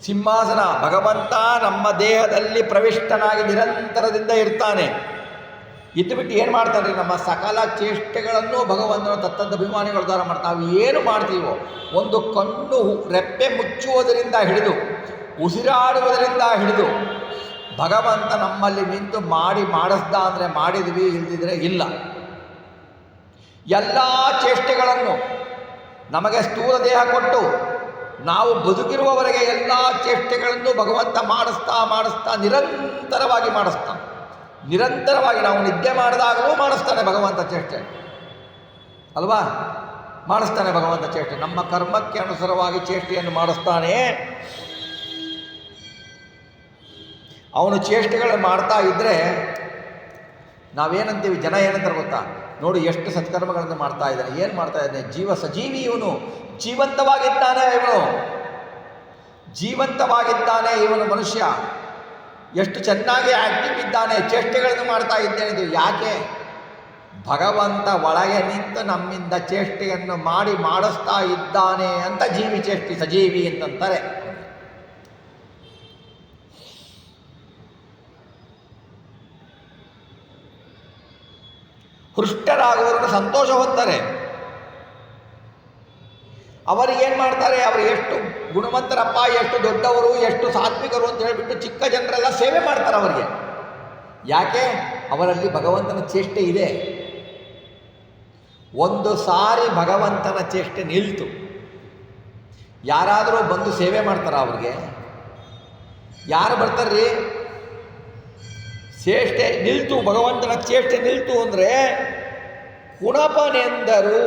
ಸಿಂಹಾಸನ. ಭಗವಂತ ನಮ್ಮ ದೇಹದಲ್ಲಿ ಪ್ರವಿಷ್ಟನಾಗಿ ನಿರಂತರದಿಂದ ಇರ್ತಾನೆ. ಇದ್ದುಬಿಟ್ಟು ಏನು ಮಾಡ್ತಾನೆ? ನಮ್ಮ ಸಕಲ ಚೇಷ್ಟೆಗಳನ್ನು ಭಗವಂತನ ತತ್ತದ ಅಭಿಮಾನಿಗಳ ದ್ವಾರ ಮಾಡ್ತಾ. ನಾವು ಏನು ಮಾಡ್ತೀವೋ, ಒಂದು ಕಣ್ಣು ರೆಪ್ಪೆ ಮುಚ್ಚುವುದರಿಂದ ಹಿಡಿದು ಉಸಿರಾಡುವುದರಿಂದ ಹಿಡಿದು ಭಗವಂತ ನಮ್ಮಲ್ಲಿ ನಿಂತು ಮಾಡಿಸ್ದ ಅಂದರೆ ಮಾಡಿದ್ವಿ, ಇಲ್ದಿದ್ರೆ ಇಲ್ಲ. ಎಲ್ಲ ಚೇಷ್ಟೆಗಳನ್ನು ನಮಗೆ ಸ್ಥೂಲ ದೇಹ ಕೊಟ್ಟು ನಾವು ಬದುಕಿರುವವರೆಗೆ ಎಲ್ಲ ಚೇಷ್ಟೆಗಳನ್ನು ಭಗವಂತ ಮಾಡಿಸ್ತಾ ನಿರಂತರವಾಗಿ ಮಾಡಿಸ್ತಾನೆ. ನಿರಂತರವಾಗಿ ನಾವು ನಿದ್ದೆ ಮಾಡಿದಾಗಲೂ ಮಾಡಿಸ್ತಾನೆ ಭಗವಂತ ಚೇಷ್ಟೆ ಅಲ್ವಾ? ಮಾಡಿಸ್ತಾನೆ ಭಗವಂತ ಚೇಷ್ಟೆ. ನಮ್ಮ ಕರ್ಮಕ್ಕೆ ಅನುಸಾರವಾಗಿ ಚೇಷ್ಟೆಯನ್ನು ಮಾಡಿಸ್ತಾನೆ. ಅವನು ಚೇಷ್ಟೆಗಳನ್ನು ಮಾಡ್ತಾ ಇದ್ದರೆ ನಾವೇನಂತೀವಿ, ಜನ ಏನಂತಾರೆ ಗೊತ್ತಾ? ನೋಡಿ ಎಷ್ಟು ಸತ್ಕರ್ಮಗಳನ್ನು ಮಾಡ್ತಾ ಇದ್ದಾನೆ, ಏನು ಮಾಡ್ತಾ ಇದ್ದಾನೆ, ಸಜೀವಿ ಇವನು, ಜೀವಂತವಾಗಿದ್ದಾನೆ ಇವನು, ಜೀವಂತವಾಗಿದ್ದಾನೆ ಇವನು ಮನುಷ್ಯ, ಎಷ್ಟು ಚೆನ್ನಾಗಿ ಆಕ್ಟಿವ್ ಇದ್ದಾನೆ, ಚೇಷ್ಟೆಗಳನ್ನು ಮಾಡ್ತಾ ಇದ್ದೇನೆ. ಇದು ಯಾಕೆ? ಭಗವಂತ ಒಳಗೆ ನಿಂತು ನಮ್ಮಿಂದ ಚೇಷ್ಟೆಯನ್ನು ಮಾಡಿಸ್ತಾ ಇದ್ದಾನೆ ಅಂತ ಜೀವಿ ಚೇಷ್ಟೆ, ಸಜೀವಿ ಅಂತಂತಾರೆ. ಹೃಷ್ಟರಾಗುವವರನ್ನು ಸಂತೋಷ ಹೊಂತಾರೆ. ಅವರಿಗೇನು ಮಾಡ್ತಾರೆ? ಅವರು ಎಷ್ಟು ಗುಣವಂತರಪ್ಪ, ಎಷ್ಟು ದೊಡ್ಡವರು, ಎಷ್ಟು ಸಾತ್ವಿಕರು ಅಂತ ಹೇಳಿಬಿಟ್ಟು ಚಿಕ್ಕ ಜನರೆಲ್ಲ ಸೇವೆ ಮಾಡ್ತಾರೆ ಅವರಿಗೆ. ಯಾಕೆ? ಅವರಲ್ಲಿ ಭಗವಂತನ ಚೇಷ್ಟೆ ಇದೆ. ಒಂದು ಸಾರಿ ಭಗವಂತನ ಚೇಷ್ಟೆ ನಿಲ್ತು, ಯಾರಾದರೂ ಬಂದು ಸೇವೆ ಮಾಡ್ತಾರ ಅವ್ರಿಗೆ? ಯಾರು ಬರ್ತಾರ್ರಿ? ಚೇಷ್ಟೆ ನಿಲ್ತು, ಭಗವಂತನ ಚೇಷ್ಟೆ ನಿಲ್ತು ಅಂದರೆ ಕುಣಪನೆಂದರು.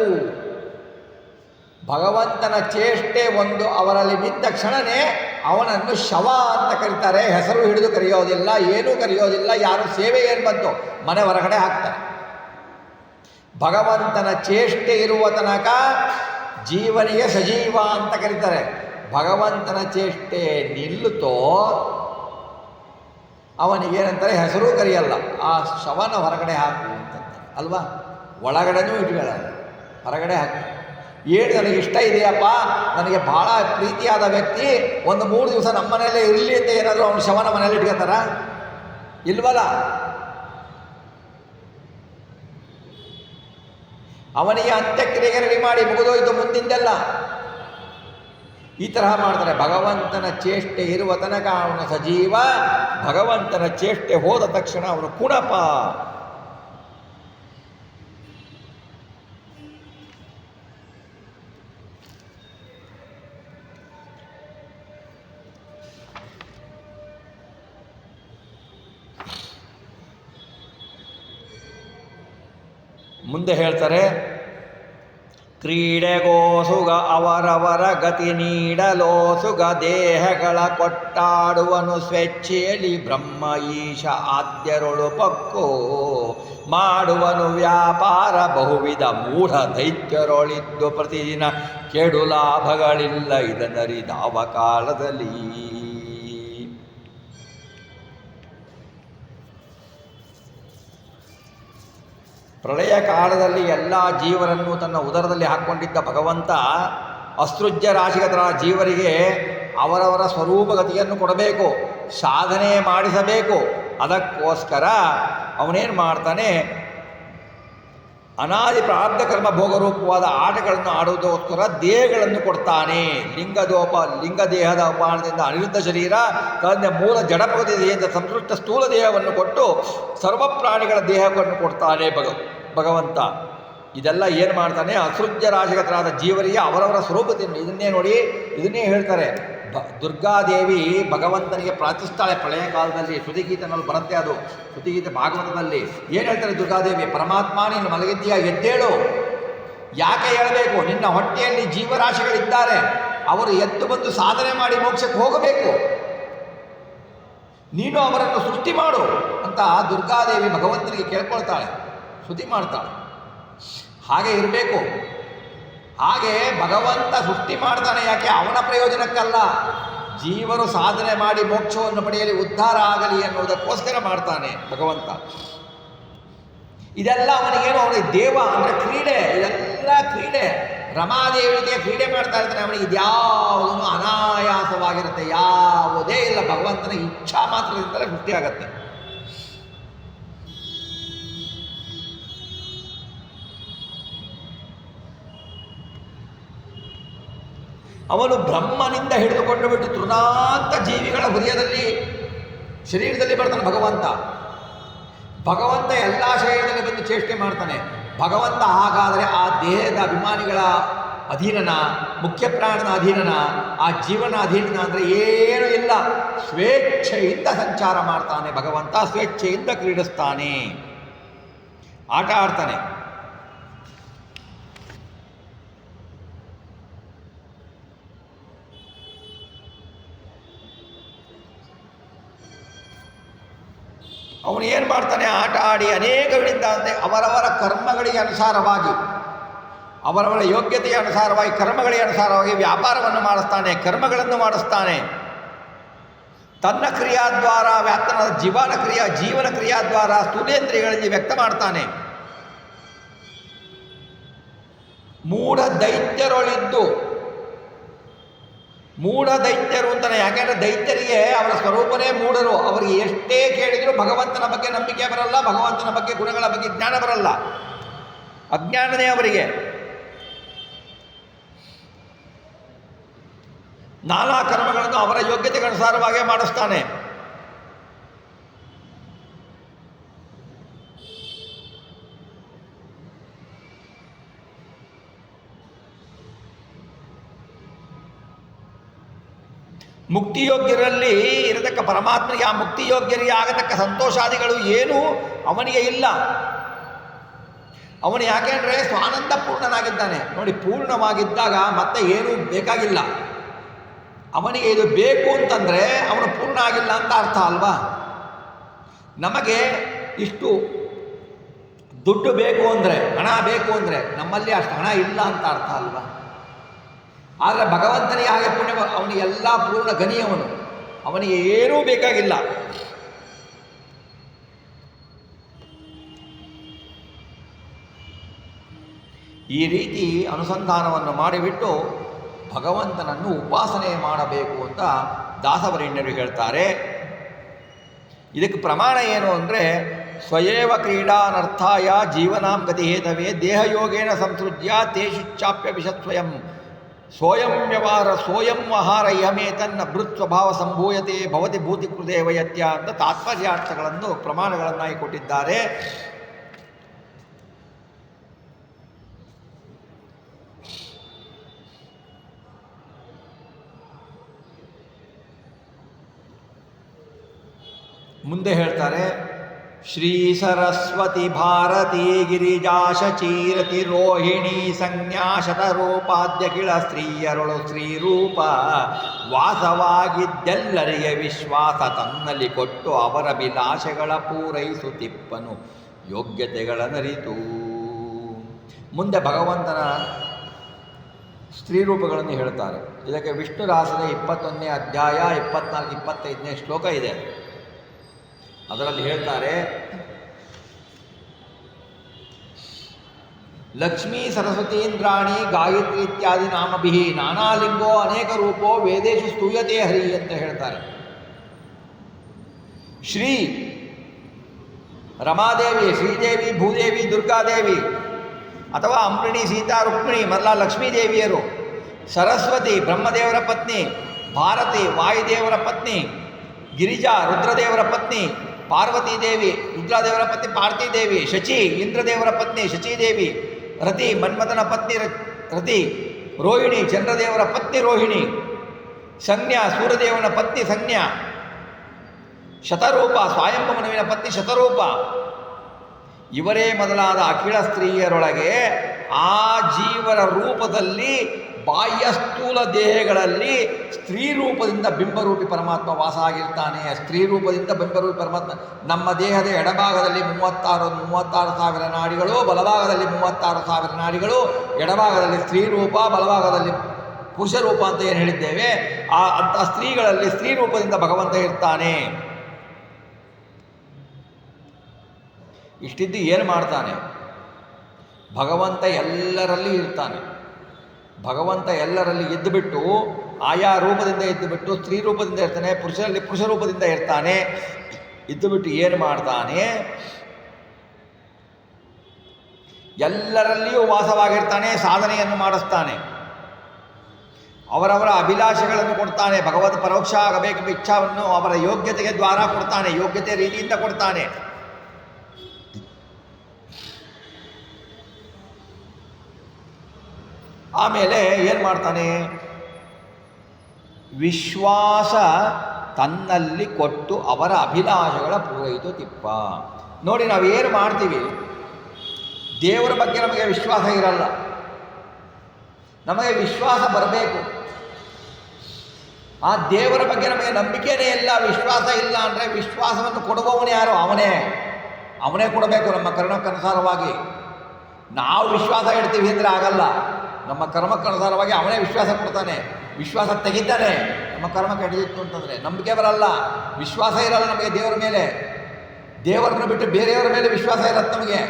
ಭಗವಂತನ ಚೇಷ್ಟೆ ಒಂದು ಅವರಲ್ಲಿ ನಿಂತ ಕ್ಷಣನೇ ಅವನನ್ನು ಶವ ಅಂತ ಕರೀತಾರೆ. ಹೆಸರು ಹಿಡಿದು ಕರೆಯೋದಿಲ್ಲ, ಏನೂ ಕರೆಯೋದಿಲ್ಲ, ಯಾರು ಸೇವೆ ಏನು ಬಂತು ಮನೆ ಹೊರಗಡೆ ಹಾಕ್ತಾರೆ. ಭಗವಂತನ ಚೇಷ್ಟೆ ಇರುವ ತನಕ ಜೀವನಿಗೆ ಸಜೀವ ಅಂತ ಕರೀತಾರೆ. ಭಗವಂತನ ಚೇಷ್ಟೆ ನಿಲ್ಲುತ್ತೋ ಅವನಿಗೇನಂತಾರೆ? ಹೆಸರೂ ಕರೆಯಲ್ಲ, ಆ ಶವನ ಹೊರಗಡೆ ಹಾಕು ಅಂತಂತಾರೆ ಅಲ್ವಾ? ಒಳಗಡೆನೂ ಇಟ್ಕೊಳ್ಳಲ್ಲ, ಹೊರಗಡೆ ಹಾಕಿ. ಏನು ನನಗೆ ಇಷ್ಟ ಇದೆಯಪ್ಪ, ನನಗೆ ಭಾಳ ಪ್ರೀತಿಯಾದ ವ್ಯಕ್ತಿ ಒಂದು 3 ದಿವಸ ನಮ್ಮ ಮನೆಯಲ್ಲೇ ಇರಲಿ ಅಂತ ಏನಾದರೂ ಅವನು ಶವನ ಮನೇಲಿ ಇಟ್ಕೋತಾರ? ಇಲ್ವಲ್ಲ. ಅವನಿಗೆ ಅಂತ್ಯಕ್ರಿಯೆಗೆ ರೆಡಿ ಮಾಡಿ ಮುಗಿದೋಯ್ತು ಮುಂದಿಂದೆಲ್ಲ. ಈ ತರಹ ಮಾಡ್ತಾರೆ. ಭಗವಂತನ ಚೇಷ್ಟೆ ಇರುವ ತನಕ ಅವನು ಸಜೀವ, ಭಗವಂತನ ಚೇಷ್ಟೆ ಹೋದ ತಕ್ಷಣ ಅವನು ಕುಣಪ. ಮುಂದೆ ಹೇಳ್ತಾರೆ, ಕ್ರೀಡೆಗೋಸುಗ ಅವರವರ ಗತಿ ನೀಡಲೋಸುಗ ದೇಹಗಳ ಕೊಟ್ಟಾಡುವನು ಸ್ವೇಚ್ಛೆಯಲ್ಲಿ ಬ್ರಹ್ಮ ಈಶ ಆದ್ಯರೊಳು ಪಕ್ಕೋ ಮಾಡುವನು ವ್ಯಾಪಾರ ಬಹುವಿಧ ಮೂಢ ದೈತ್ಯರೊಳಿದ್ದು ಪ್ರತಿದಿನ ಕೆಡು ಲಾಭಗಳಿಲ್ಲ ಇದನ್ನರಿದಾವ ಕಾಲದಲ್ಲಿ. ಪ್ರಳಯ ಕಾಲದಲ್ಲಿ ಎಲ್ಲ ಜೀವರನ್ನು ತನ್ನ ಉದರದಲ್ಲಿ ಹಾಕ್ಕೊಂಡಿದ್ದ ಭಗವಂತ ಅಸೃಜ್ಯ ರಾಶಿಗತರ ಜೀವರಿಗೆ ಅವರವರ ಸ್ವರೂಪಗತಿಯನ್ನು ಕೊಡಬೇಕು, ಸಾಧನೆ ಮಾಡಿಸಬೇಕು. ಅದಕ್ಕೋಸ್ಕರ ಅವನೇನು ಮಾಡ್ತಾನೆ? ಅನಾದಿ ಪ್ರಾರಬ್ಧ ಕರ್ಮ ಭೋಗರೂಪವಾದ ಆಟಗಳನ್ನು ಆಡುವುದಕ್ಕೋಸ್ಕರ ದೇಹಗಳನ್ನು ಕೊಡ್ತಾನೆ. ಲಿಂಗ ದೇಹದ ಉಪಾನದಿಂದ ಅನಿರುದ್ಧ ಶರೀರ, ತಂದೆ ಮೂಲ ಜಡಪ್ರಕೃತಿ ದೇಹದಿಂದ ಸಂಸೃಷ್ಟ ಸ್ಥೂಲ ದೇಹವನ್ನು ಕೊಟ್ಟು ಸರ್ವ ಪ್ರಾಣಿಗಳ ದೇಹವನ್ನು ಕೊಡ್ತಾನೆ ಭಗವಂತ. ಇದೆಲ್ಲ ಏನು ಮಾಡ್ತಾನೆ? ಅಸೃಜ್ಯ ರಾಶಿಗತರಾದ ಜೀವರಿಗೆ ಅವರವರ ಸ್ವರೂಪತೆಯನ್ನು, ಇದನ್ನೇ ನೋಡಿ, ಇದನ್ನೇ ಹೇಳ್ತಾರೆ. ದುರ್ಗಾದೇವಿ ಭಗವಂತನಿಗೆ ಪ್ರಾರ್ಥಿಸ್ತಾಳೆ ಪ್ರಳಯ ಕಾಲದಲ್ಲಿ. ಶ್ರುತಿಗೀತನಲ್ಲಿ ಬರುತ್ತೆ ಅದು, ಶ್ರುತಿಗೀತೆ ಭಾಗವತದಲ್ಲಿ ಏನು ಹೇಳ್ತಾರೆ? ದುರ್ಗಾದೇವಿ, ಪರಮಾತ್ಮ ನೀನು ಮಲಗಿದ್ದೀಯ, ಎದ್ದೇಳು, ಯಾಕೆ ಹೇಳಬೇಕು? ನಿನ್ನ ಹೊಟ್ಟೆಯಲ್ಲಿ ಜೀವರಾಶಿಗಳಿದ್ದಾರೆ, ಅವರು ಎದ್ದು ಬಂದು ಸಾಧನೆ ಮಾಡಿ ಮೋಕ್ಷಕ್ಕೆ ಹೋಗಬೇಕು, ನೀನು ಅವರನ್ನು ಸೃಷ್ಟಿ ಮಾಡು ಅಂತ ದುರ್ಗಾದೇವಿ ಭಗವಂತನಿಗೆ ಕೇಳ್ಕೊಳ್ತಾಳೆ, ಸ್ತುತಿ ಮಾಡ್ತಾಳೆ. ಹಾಗೆ ಇರಬೇಕು. ಹಾಗೆ ಭಗವಂತ ಸೃಷ್ಟಿ ಮಾಡ್ತಾನೆ ಯಾಕೆ? ಅವನ ಪ್ರಯೋಜನಕ್ಕಲ್ಲ, ಜೀವರು ಸಾಧನೆ ಮಾಡಿ ಮೋಕ್ಷವನ್ನು ಪಡೆಯಲಿ, ಉದ್ಧಾರ ಆಗಲಿ ಅನ್ನೋದಕ್ಕೋಸ್ಕರ ಮಾಡ್ತಾನೆ ಭಗವಂತ. ಇದೆಲ್ಲ ಅವನಿಗೇನು, ಅವನಿಗೆ ದೇವ ಅಂದರೆ ಕ್ರೀಡೆ, ಇದೆಲ್ಲ ಕ್ರೀಡೆ. ರಮಾದೇವಿಗೆ ಕ್ರೀಡೆ ಮಾಡ್ತಾ ಇರ್ತಾನೆ, ಅವನಿಗೆ ಇದ್ಯಾವುದೂ ಅನಾಯಾಸವಾಗಿರುತ್ತೆ, ಯಾವುದೇ ಇಲ್ಲ. ಭಗವಂತನ ಇಚ್ಛಾ ಮಾತ್ರದಿಂದಲೇ ಸೃಷ್ಟಿಯಾಗತ್ತೆ. ಅವನು ಬ್ರಹ್ಮನಿಂದ ಹಿಡಿದುಕೊಂಡು ಬಿಟ್ಟು ತೃಣಾಂತ ಜೀವಿಗಳ ಹೃದಯದಲ್ಲಿ ಶರೀರದಲ್ಲಿ ಬರ್ತಾನೆ ಭಗವಂತ. ಭಗವಂತ ಎಲ್ಲ ಶರೀರದಲ್ಲಿ ಬಂದು ಚೇಷ್ಟೆ ಮಾಡ್ತಾನೆ. ಭಗವಂತ ಹಾಗಾದರೆ ಆ ದೇಹದ ಅಭಿಮಾನಿಗಳ ಅಧೀನನ, ಮುಖ್ಯ ಪ್ರಾಣನ ಅಧೀನನ, ಆ ಜೀವನ ಅಧೀನನ ಅಂದರೆ ಏನೂ ಇಲ್ಲ. ಸ್ವೇಚ್ಛೆಯಿಂದ ಸಂಚಾರ ಮಾಡ್ತಾನೆ ಭಗವಂತ, ಸ್ವೇಚ್ಛೆಯಿಂದ ಕ್ರೀಡಿಸ್ತಾನೆ, ಆಟ ಆಡ್ತಾನೆ. ಅವನು ಏನು ಮಾಡ್ತಾನೆ? ಆಟ ಆಡಿ ಅನೇಕಗಳಿಂದ ಅಂದರೆ ಅವರವರ ಕರ್ಮಗಳಿಗೆ ಅನುಸಾರವಾಗಿ, ಅವರವರ ಯೋಗ್ಯತೆಯ ಅನುಸಾರವಾಗಿ, ಕರ್ಮಗಳಿಗೆ ಅನುಸಾರವಾಗಿ ವ್ಯಾಪಾರವನ್ನು ಮಾಡಿಸ್ತಾನೆ, ಕರ್ಮಗಳನ್ನು ಮಾಡಿಸ್ತಾನೆ. ತನ್ನ ಕ್ರಿಯಾದ್ವಾರ ವ್ಯಾಪ್ತನ ಜೀವನ ಕ್ರಿಯಾದ್ವಾರ ಸ್ಥೂಲೇಂದ್ರಿಯಗಳಲ್ಲಿ ವ್ಯಕ್ತ ಮಾಡ್ತಾನೆ. ಮೂಢ ದೈತ್ಯರೊಳಿದ್ದು, ಮೂಢ ದೈತ್ಯರು ಅಂತಾನೆ. ಯಾಕೆಂದರೆ ದೈತ್ಯರಿಗೆ ಅವರ ಸ್ವರೂಪನೇ ಮೂಢರು. ಅವರಿಗೆ ಎಷ್ಟೇ ಕೇಳಿದರೂ ಭಗವಂತನ ಬಗ್ಗೆ ನಂಬಿಕೆ ಬರಲ್ಲ, ಭಗವಂತನ ಬಗ್ಗೆ ಗುಣಗಳ ಬಗ್ಗೆ ಜ್ಞಾನ ಬರಲ್ಲ, ಅಜ್ಞಾನನೇ ಅವರಿಗೆ. ನಾನಾ ಕರ್ಮಗಳನ್ನು ಅವರ ಯೋಗ್ಯತೆಗನುಸಾರವಾಗೇ ಮಾಡಿಸ್ತಾನೆ. ಮುಕ್ತಿಯೋಗ್ಯರಲ್ಲಿ ಇರತಕ್ಕ ಪರಮಾತ್ಮನಿಗೆ, ಆ ಮುಕ್ತಿಯೋಗ್ಯರಿಗೆ ಆಗತಕ್ಕ ಸಂತೋಷಾದಿಗಳು ಏನೂ ಅವನಿಗೆ ಇಲ್ಲ. ಅವನು ಯಾಕೆಂದರೆ ಸ್ವಾನಂದ ಪೂರ್ಣನಾಗಿದ್ದಾನೆ. ನೋಡಿ, ಪೂರ್ಣವಾಗಿದ್ದಾಗ ಮತ್ತೆ ಏನೂ ಬೇಕಾಗಿಲ್ಲ. ಅವನಿಗೆ ಇದು ಬೇಕು ಅಂತಂದರೆ ಅವನು ಪೂರ್ಣ ಆಗಿಲ್ಲ ಅಂತ ಅರ್ಥ ಅಲ್ವಾ? ನಮಗೆ ಇಷ್ಟು ದುಡ್ಡು ಬೇಕು ಅಂದರೆ, ಹಣ ಬೇಕು ಅಂದರೆ ನಮ್ಮಲ್ಲಿ ಅಷ್ಟು ಹಣ ಇಲ್ಲ ಅಂತ ಅರ್ಥ ಅಲ್ವಾ? ಆದರೆ ಭಗವಂತನಿಗೆ ಹಾಗೆ ಪುಣ್ಯ, ಅವನಿಗೆಲ್ಲ ಪೂರ್ಣ ಗನಿಯವನು, ಅವನಿಗೆ ಏನೂ ಬೇಕಾಗಿಲ್ಲ. ಈ ರೀತಿ ಅನುಸಂಧಾನವನ್ನು ಮಾಡಿಬಿಟ್ಟು ಭಗವಂತನನ್ನು ಉಪಾಸನೆ ಮಾಡಬೇಕು ಅಂತ ದಾಸವರೇಣ್ಯರು ಹೇಳ್ತಾರೆ. ಇದಕ್ಕೆ ಪ್ರಮಾಣ ಏನು ಅಂದರೆ, ಸ್ವಯೇವ ಕ್ರೀಡಾನರ್ಥಾಯ ಜೀವನಾಂ ಗತಿ ಹೇತವೇ ದೇಹಯೋಗೇನ ಸಂಸೃಜ್ಯ ತೇಷುಚ್ಚಾಪ್ಯ ವಿಷತ್ವಯಂ ಸೋಯಂ ವ್ಯವಹಾರ ಸೋಯಂ ಆಹಾರ ಯಮೇತನ್ನ ಬೃತ್ ಸ್ವಭಾವ ಸಂಭೂಯತೆ ಭವತಿ ಭೂತಿಕೃತೆ ವಯತ್ಯ ಅಂತ ತಾತ್ಪರ್ಯಾರ್ಥಗಳನ್ನು ಪ್ರಮಾಣಗಳನ್ನಾಗಿ ಕೊಟ್ಟಿದ್ದಾರೆ. ಮುಂದೆ ಹೇಳ್ತಾರೆ, ಶ್ರೀ ಸರಸ್ವತಿ ಭಾರತೀ ಗಿರಿಜಾ ಶಚೀರತಿ ರೋಹಿಣಿ ಸಂಜ್ಞಾ ಶತರೂಪಾದ್ಯ ಕಿಳ ಸ್ತ್ರೀಯರೊಳು ಶ್ರೀರೂಪ ವಾಸವಾಗಿದ್ದೆಲ್ಲರಿಗೆ ವಿಶ್ವಾಸ ತನ್ನಲ್ಲಿ ಕೊಟ್ಟು ಅವರ ವಿಲಾಸಗಳ ಪೂರೈಸುತ್ತಿಪ್ಪನು ಯೋಗ್ಯತೆಗಳನ್ನರಿತು. ಮುಂದೆ ಭಗವಂತನ ಸ್ತ್ರೀರೂಪಗಳನ್ನು ಹೇಳ್ತಾರೆ. ಇದಕ್ಕೆ ವಿಷ್ಣು ರಹಸ್ಯದ 21ನೇ ಅಧ್ಯಾಯ 24-25ನೇ ಶ್ಲೋಕ ಇದೆ. ಅದರಲ್ಲಿ ಹೇಳ್ತಾರೆ, ಲಕ್ಷ್ಮೀ ಸರಸ್ವತೀಂದ್ರಾಣಿ ಗಾಯತ್ರಿ ಇತ್ಯಾದಿ ನಾಮಭಿಃ ನಾನಾಲಿಂಗೋ ಅನೇಕ ರೂಪೋ ವೇದೇಶು ಸ್ತೂಯತೆ ಹರಿ ಅಂತ ಹೇಳ್ತಾರೆ. ಶ್ರೀ ರಮಾದೇವಿ, ಶ್ರೀದೇವಿ, ಭೂದೇವಿ, ದುರ್ಗಾದೇವಿ ಅಥವಾ ಅಂಬರಿಣಿ, ಸೀತಾ, ರುಕ್ಮಿಣಿ ಮೊದಲ ಲಕ್ಷ್ಮೀದೇವಿಯರು, ಸರಸ್ವತಿ ಬ್ರಹ್ಮದೇವರ ಪತ್ನಿ, ಭಾರತಿ ವಾಯುದೇವರ ಪತ್ನಿ, ಗಿರಿಜಾ ರುದ್ರದೇವರ ಪತ್ನಿ, ಪಾರ್ವತೀದೇವಿ ರುದ್ರದೇವರ ಪತ್ನಿ ಪಾರ್ವತೀದೇವಿ, ಶಚಿ ಇಂದ್ರದೇವರ ಪತ್ನಿ ಶಚೀದೇವಿ, ರತಿ ಮನ್ಮಥನ ಪತ್ನಿ ರತಿ, ರೋಹಿಣಿ ಚಂದ್ರದೇವರ ಪತ್ನಿ ರೋಹಿಣಿ, ಸಂಜ್ಞಾ ಸೂರ್ಯದೇವನ ಪತ್ನಿ ಸಂಜ್ಞಾ, ಶತರೂಪ ಸ್ವಯಂಭುಮನುವಿನ ಪತ್ನಿ ಶತರೂಪ. ಇವರೇ ಮೊದಲಾದ ಅಖಿಳ ಸ್ತ್ರೀಯರೊಳಗೆ ಆ ಜೀವನ ರೂಪದಲ್ಲಿ ಬಾಹ್ಯ ಸ್ಥೂಲ ದೇಹಗಳಲ್ಲಿ ಸ್ತ್ರೀ ರೂಪದಿಂದ ಬಿಂಬರೂಪಿ ಪರಮಾತ್ಮ ವಾಸ ಆಗಿರ್ತಾನೆ. ಸ್ತ್ರೀ ರೂಪದಿಂದ ಬಿಂಬರೂಪಿ ಪರಮಾತ್ಮ ನಮ್ಮ ದೇಹದ ಎಡಭಾಗದಲ್ಲಿ 36,000 ನಾಡಿಗಳು, ಬಲಭಾಗದಲ್ಲಿ 36,000 ನಾಡಿಗಳು, ಎಡಭಾಗದಲ್ಲಿ ಸ್ತ್ರೀ ರೂಪ, ಬಲಭಾಗದಲ್ಲಿ ಪುರುಷ ರೂಪ ಅಂತ ಏನು ಹೇಳಿದ್ದೇವೆ, ಅಂಥ ಸ್ತ್ರೀಗಳಲ್ಲಿ ಸ್ತ್ರೀ ರೂಪದಿಂದ ಭಗವಂತ ಇರ್ತಾನೆ. ಇಷ್ಟಿದ್ದು ಏನು ಮಾಡ್ತಾನೆ? ಭಗವಂತ ಎಲ್ಲರಲ್ಲಿ ಇರ್ತಾನೆ. ಭಗವಂತ ಎಲ್ಲರಲ್ಲಿ ಎದ್ದುಬಿಟ್ಟು ಆಯಾ ರೂಪದಿಂದ ಎದ್ದುಬಿಟ್ಟು ಸ್ತ್ರೀ ರೂಪದಿಂದ ಇರ್ತಾನೆ, ಪುರುಷರಲ್ಲಿ ಪುರುಷ ರೂಪದಿಂದ ಇರ್ತಾನೆ. ಇದ್ದುಬಿಟ್ಟು ಏನು ಮಾಡ್ತಾನೆ? ಎಲ್ಲರಲ್ಲಿಯೂ ವಾಸವಾಗಿರ್ತಾನೆ, ಸಾಧನೆಯನ್ನು ಮಾಡಿಸ್ತಾನೆ, ಅವರವರ ಅಭಿಲಾಷೆಗಳನ್ನು ಕೊಡ್ತಾನೆ. ಭಗವತ್ ಪರೋಕ್ಷ ಆಗಬೇಕೆಂಬ ಇಚ್ಛಾವನ್ನು ಅವರ ಯೋಗ್ಯತೆಗೆ ದ್ವಾರ ಕೊಡ್ತಾನೆ, ಯೋಗ್ಯತೆ ರೀತಿಯಿಂದ ಕೊಡ್ತಾನೆ. ಆಮೇಲೆ ಏನು ಮಾಡ್ತಾನೆ? ವಿಶ್ವಾಸ ತನ್ನಲ್ಲಿ ಕೊಟ್ಟು ಅವರ ಅಭಿಲಾಷೆಗಳ ಪೂರೈತು ತಿಪ್ಪ. ನೋಡಿ, ನಾವು ಏನು ಮಾಡ್ತೀವಿ, ದೇವರ ಬಗ್ಗೆ ನಮಗೆ ವಿಶ್ವಾಸ ಇರಲ್ಲ. ನಮಗೆ ವಿಶ್ವಾಸ ಬರಬೇಕು. ಆ ದೇವರ ಬಗ್ಗೆ ನಮಗೆ ನಂಬಿಕೆನೇ ಇಲ್ಲ, ವಿಶ್ವಾಸ ಇಲ್ಲ ಅಂದರೆ ವಿಶ್ವಾಸವನ್ನು ಕೊಡುವವನು ಯಾರು? ಅವನೇ ಕೊಡಬೇಕು. ನಮ್ಮ ಕರ್ಮಕ್ಕನುಸಾರವಾಗಿ ನಾವು ವಿಶ್ವಾಸ ಇಡ್ತೀವಿ ಅಂದರೆ ಆಗಲ್ಲ. ನಮ್ಮ ಕರ್ಮಕ್ಕನುಸಾರವಾಗಿ ಅವನೇ ವಿಶ್ವಾಸ ಕೊಡ್ತಾನೆ, ವಿಶ್ವಾಸ ತೆಗಿತಾನೆ. ನಮ್ಮ ಕರ್ಮ ಕೆಡದಿತ್ತು ಅಂತಂದರೆ ನಂಬಿಕೆ ಬರಲ್ಲ, ವಿಶ್ವಾಸ ಇರಲ್ಲ ನಮಗೆ ದೇವರ ಮೇಲೆ. ದೇವರನ್ನು ಬಿಟ್ಟು ಬೇರೆಯವರ ಮೇಲೆ ವಿಶ್ವಾಸ ಇರತ್ತೆ ನಮಗೆ.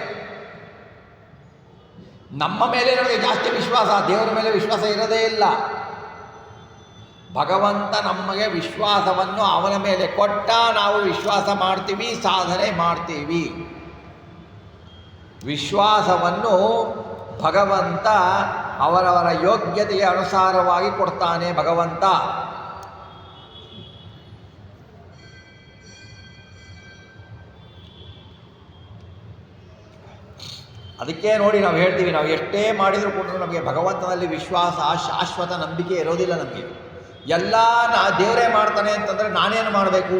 ನಮ್ಮ ಮೇಲೆ ನಮಗೆ ಜಾಸ್ತಿ ವಿಶ್ವಾಸ, ದೇವರ ಮೇಲೆ ವಿಶ್ವಾಸ ಇರೋದೇ ಇಲ್ಲ. ಭಗವಂತ ನಮಗೆ ವಿಶ್ವಾಸವನ್ನು ಅವನ ಮೇಲೆ ಕೊಟ್ಟ, ನಾವು ವಿಶ್ವಾಸ ಮಾಡ್ತೀವಿ, ಸಾಧನೆ ಮಾಡ್ತೀವಿ. ವಿಶ್ವಾಸವನ್ನು ಭಗವಂತ ಅವರವರ ಯೋಗ್ಯತೆಗೆ ಅನುಸಾರವಾಗಿ ಕೊಡ್ತಾನೆ. ಭಗವಂತ ಅದಕ್ಕೆ ನೋಡಿ ನಾವು ಹೇಳ್ತೀವಿ, ನಾವು ಎಷ್ಟೇ ಮಾಡಿದರೂ ಕೂಡ ನಮಗೆ ಭಗವಂತನಲ್ಲಿ ವಿಶ್ವಾಸ, ಶಾಶ್ವತ ನಂಬಿಕೆ ಇರೋದಿಲ್ಲ ನಮಗೆ. ಎಲ್ಲ ದೇವರೇ ಮಾಡ್ತಾನೆ ಅಂತಂದರೆ ನಾನೇನು ಮಾಡಬೇಕು?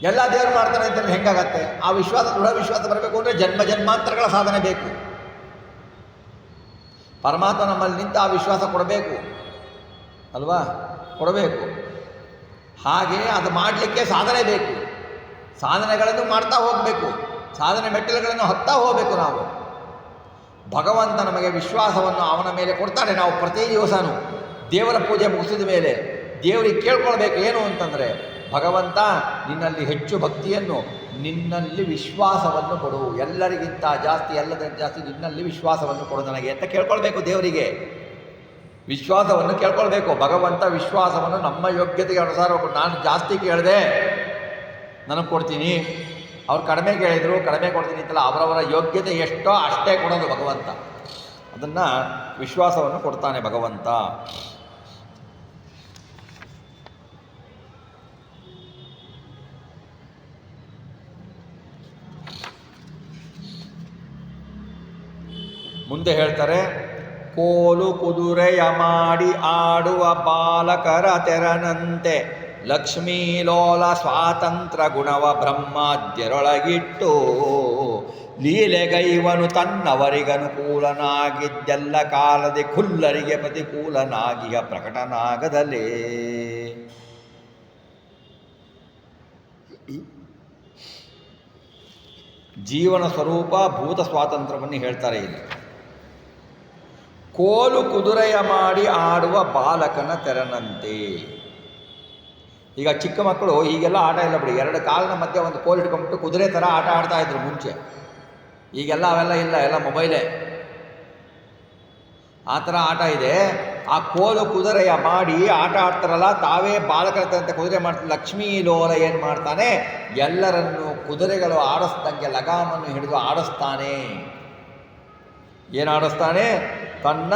ಎಲ್ಲ ದೇವರು ಮಾಡ್ತಾನೆ ಅಂತಂದರೆ ಹೆಂಗಾಗತ್ತೆ? ಆ ವಿಶ್ವಾಸ, ದೃಢ ವಿಶ್ವಾಸ ಬರಬೇಕು ಅಂದರೆ ಜನ್ಮ ಜನ್ಮಾಂತರಗಳ ಸಾಧನೆ ಬೇಕು. ಪರಮಾತ್ಮ ನಮ್ಮಲ್ಲಿ ನಿಂತು ಆ ವಿಶ್ವಾಸ ಕೊಡಬೇಕು ಅಲ್ವಾ? ಕೊಡಬೇಕು. ಹಾಗೆ ಅದು ಮಾಡಲಿಕ್ಕೆ ಸಾಧನೆ ಬೇಕು. ಸಾಧನೆಗಳನ್ನು ಮಾಡ್ತಾ ಹೋಗಬೇಕು, ಸಾಧನೆ ಮೆಟ್ಟಿಲುಗಳನ್ನು ಹತ್ತಾ ಹೋಗಬೇಕು. ನಾವು ಭಗವಂತ ನಮಗೆ ವಿಶ್ವಾಸವನ್ನು ಅವನ ಮೇಲೆ ಕೊಡ್ತಾನೆ. ನಾವು ಪ್ರತಿ ದಿವಸನೂ ದೇವರ ಪೂಜೆ ಮುಗಿಸಿದ ಮೇಲೆ ದೇವರಿಗೆ ಕೇಳ್ಕೊಳ್ಬೇಕು ಏನು ಅಂತಂದರೆ, ಭಗವಂತ ನಿನ್ನಲ್ಲಿ ಹೆಚ್ಚು ಭಕ್ತಿಯನ್ನು, ನಿನ್ನಲ್ಲಿ ವಿಶ್ವಾಸವನ್ನು ಕೊಡು, ಎಲ್ಲರಿಗಿಂತ ಜಾಸ್ತಿ, ಎಲ್ಲದಕ್ಕಿಂತ ಜಾಸ್ತಿ ನಿನ್ನಲ್ಲಿ ವಿಶ್ವಾಸವನ್ನು ಕೊಡು ನನಗೆ ಅಂತ ಕೇಳ್ಕೊಳ್ಬೇಕು. ದೇವರಿಗೆ ವಿಶ್ವಾಸವನ್ನು ಕೇಳ್ಕೊಳ್ಬೇಕು. ಭಗವಂತ ವಿಶ್ವಾಸವನ್ನು ನಮ್ಮ ಯೋಗ್ಯತೆಗೆ ಅನುಸಾರ ನಾನು ಜಾಸ್ತಿ ಕೇಳಿದೆ ನನಗೆ ಕೊಡ್ತೀನಿ, ಅವ್ರು ಕಡಿಮೆ ಕೇಳಿದರು ಕಡಿಮೆ ಕೊಡ್ತೀನಿ ಅಂತಲ್ಲ, ಅವರವರ ಯೋಗ್ಯತೆ ಎಷ್ಟೋ ಅಷ್ಟೇ ಕೊಡೋದು ಭಗವಂತ. ಅದನ್ನು ವಿಶ್ವಾಸವನ್ನು ಕೊಡ್ತಾನೆ ಭಗವಂತ. ಮುಂದೆ ಹೇಳ್ತಾರೆ, ಕೋಲು ಕುದುರೆಯ ಮಾಡಿ ಆಡುವ ಬಾಲಕರ ತೆರನಂತೆ ಲಕ್ಷ್ಮೀಲೋಲ ಸ್ವಾತಂತ್ರ್ಯ ಗುಣವ ಬ್ರಹ್ಮಾದ್ಯರೊಳಗಿಟ್ಟು ಲೀಲೆಗೈವನು ತನ್ನವರಿಗನುಕೂಲನಾಗಿದ್ದೆಲ್ಲ ಕಾಲದೆ ಖುಲ್ಲರಿಗೆ ಪ್ರತಿಕೂಲನಾಗಿಯ ಪ್ರಕಟನಾಗದಲೇ. ಜೀವನ ಸ್ವರೂಪ ಭೂತ ಸ್ವಾತಂತ್ರ್ಯವನ್ನು ಹೇಳ್ತಾರೆ ಇಲ್ಲಿ. ಕೋಲು ಕುದುರೆಯ ಮಾಡಿ ಆಡುವ ಬಾಲಕನ ತೆರನಂತೆ. ಈಗ ಚಿಕ್ಕ ಮಕ್ಕಳು ಈಗೆಲ್ಲ ಆಟ ಇಲ್ಲ ಬಿಡಿ, ಎರಡು ಕಾಲಿನ ಮಧ್ಯೆ ಒಂದು ಕೋಲು ಹಿಡ್ಕೊಂಡ್ಬಿಟ್ಟು ಕುದುರೆ ಥರ ಆಟ ಆಡ್ತಾ ಇದ್ರು ಮುಂಚೆ. ಈಗೆಲ್ಲ ಅವೆಲ್ಲ ಇಲ್ಲ, ಎಲ್ಲ ಮೊಬೈಲೇ. ಆ ಥರ ಆಟ ಇದೆ. ಆ ಕೋಲು ಕುದುರೆಯ ಮಾಡಿ ಆಟ ಆಡ್ತಾರಲ್ಲ, ತಾವೇ ಬಾಲಕರಂತೆ ಕುದುರೆ ಮಾಡ್ತಾರೆ. ಲಕ್ಷ್ಮೀ ಲೋಲ ಏನು ಮಾಡ್ತಾನೆ? ಎಲ್ಲರನ್ನು ಕುದುರೆಗಳು ಆಡಿಸ್ದಂಗೆ ಲಗಾಮನ್ನು ಹಿಡಿದು ಆಡಿಸ್ತಾನೆ. ಏನು ಆಡಿಸ್ತಾನೆ? ತನ್ನ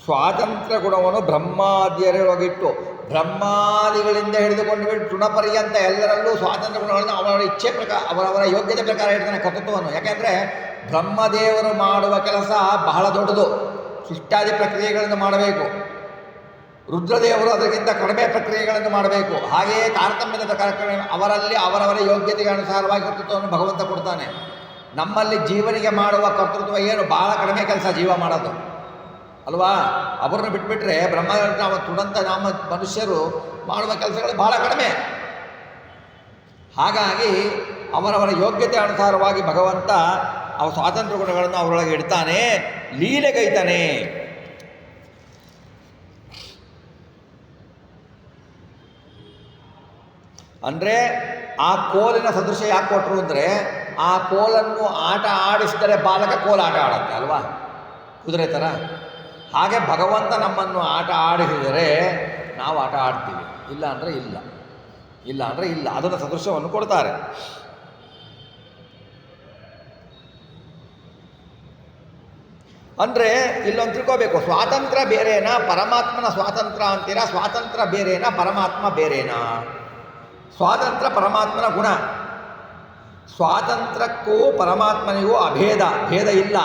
ಸ್ವಾತಂತ್ರ್ಯ ಗುಣವನ್ನು ಬ್ರಹ್ಮಾದಿಯರೊಳಗಿಟ್ಟು, ಬ್ರಹ್ಮಾದಿಗಳಿಂದ ಹಿಡಿದುಕೊಂಡು ಬಿಟ್ಟು ತೃಣಪರ್ಯಂತ ಎಲ್ಲರಲ್ಲೂ ಸ್ವಾತಂತ್ರ್ಯ ಗುಣಗಳನ್ನು ಅವರವರ ಇಚ್ಛೆ ಪ್ರಕಾರ, ಅವರವರ ಯೋಗ್ಯತೆ ಪ್ರಕಾರ ಹಿಡ್ತಾನೆ ಕರ್ತೃತ್ವವನ್ನು. ಯಾಕೆಂದರೆ ಬ್ರಹ್ಮದೇವರು ಮಾಡುವ ಕೆಲಸ ಬಹಳ ದೊಡ್ಡದು, ಸೃಷ್ಟಾದಿ ಪ್ರಕ್ರಿಯೆಗಳನ್ನು ಮಾಡಬೇಕು. ರುದ್ರದೇವರು ಅದಕ್ಕಿಂತ ಕಡಿಮೆ ಪ್ರಕ್ರಿಯೆಗಳನ್ನು ಮಾಡಬೇಕು. ಹಾಗೆಯೇ ತಾರತಮ್ಯದ ಪ್ರಕಾರ ಅವರಲ್ಲಿ ಅವರವರ ಯೋಗ್ಯತೆಗೆ ಅನುಸಾರವಾಗಿ ಕರ್ತೃತ್ವವನ್ನು ಭಗವಂತ ಕೊಡ್ತಾನೆ. ನಮ್ಮಲ್ಲಿ ಜೀವನಿಗೆ ಮಾಡುವ ಕರ್ತೃತ್ವ ಏನು? ಭಾಳ ಕಡಿಮೆ ಕೆಲಸ ಜೀವ ಮಾಡೋದು ಅಲ್ವಾ? ಅವರನ್ನು ಬಿಟ್ಬಿಟ್ರೆ ಬ್ರಹ್ಮ ತುಡಂತ ನಮ್ಮ ಮನುಷ್ಯರು ಮಾಡುವ ಕೆಲಸಗಳು ಭಾಳ ಕಡಿಮೆ. ಹಾಗಾಗಿ ಅವರವರ ಯೋಗ್ಯತೆ ಅನುಸಾರವಾಗಿ ಭಗವಂತ ಅವ ಸ್ವಾತಂತ್ರ್ಯ ಗುಣಗಳನ್ನು ಅವರೊಳಗೆ ಇಡ್ತಾನೆ, ಲೀಲೆಗೈತಾನೆ. ಅಂದರೆ ಆ ಕೋಲಿನ ಸದೃಶ ಯಾಕೆ ಕೊಟ್ಟರು ಅಂದರೆ, ಆ ಕೋಲನ್ನು ಆಟ ಆಡಿಸಿದರೆ ಬಾಲಕ ಕೋಲು ಆಟ ಆಡುತ್ತೆ ಅಲ್ವಾ, ಕುದುರೆ ಥರ. ಹಾಗೆ ಭಗವಂತ ನಮ್ಮನ್ನು ಆಟ ಆಡಿಸಿದರೆ ನಾವು ಆಟ ಆಡ್ತೀವಿ, ಇಲ್ಲ ಅಂದರೆ ಇಲ್ಲ, ಇಲ್ಲ ಅಂದರೆ ಇಲ್ಲ. ಅದನ್ನು ಸದೃಶವನ್ನು ಕೊಡ್ತಾರೆ. ಅಂದರೆ ಇಲ್ಲೊಂದು ತಿಳ್ಕೋಬೇಕು, ಸ್ವಾತಂತ್ರ್ಯ ಬೇರೆನಾ ಪರಮಾತ್ಮನ ಸ್ವಾತಂತ್ರ್ಯ ಅಂತೀರಾ? ಸ್ವಾತಂತ್ರ್ಯ ಬೇರೆನಾ ಪರಮಾತ್ಮ ಬೇರೆನಾ? ಸ್ವಾತಂತ್ರ್ಯ ಪರಮಾತ್ಮನ ಗುಣ. ಸ್ವಾತಂತ್ರ್ಯಕ್ಕೂ ಪರಮಾತ್ಮನಿಗೂ ಭೇದ ಇಲ್ಲ.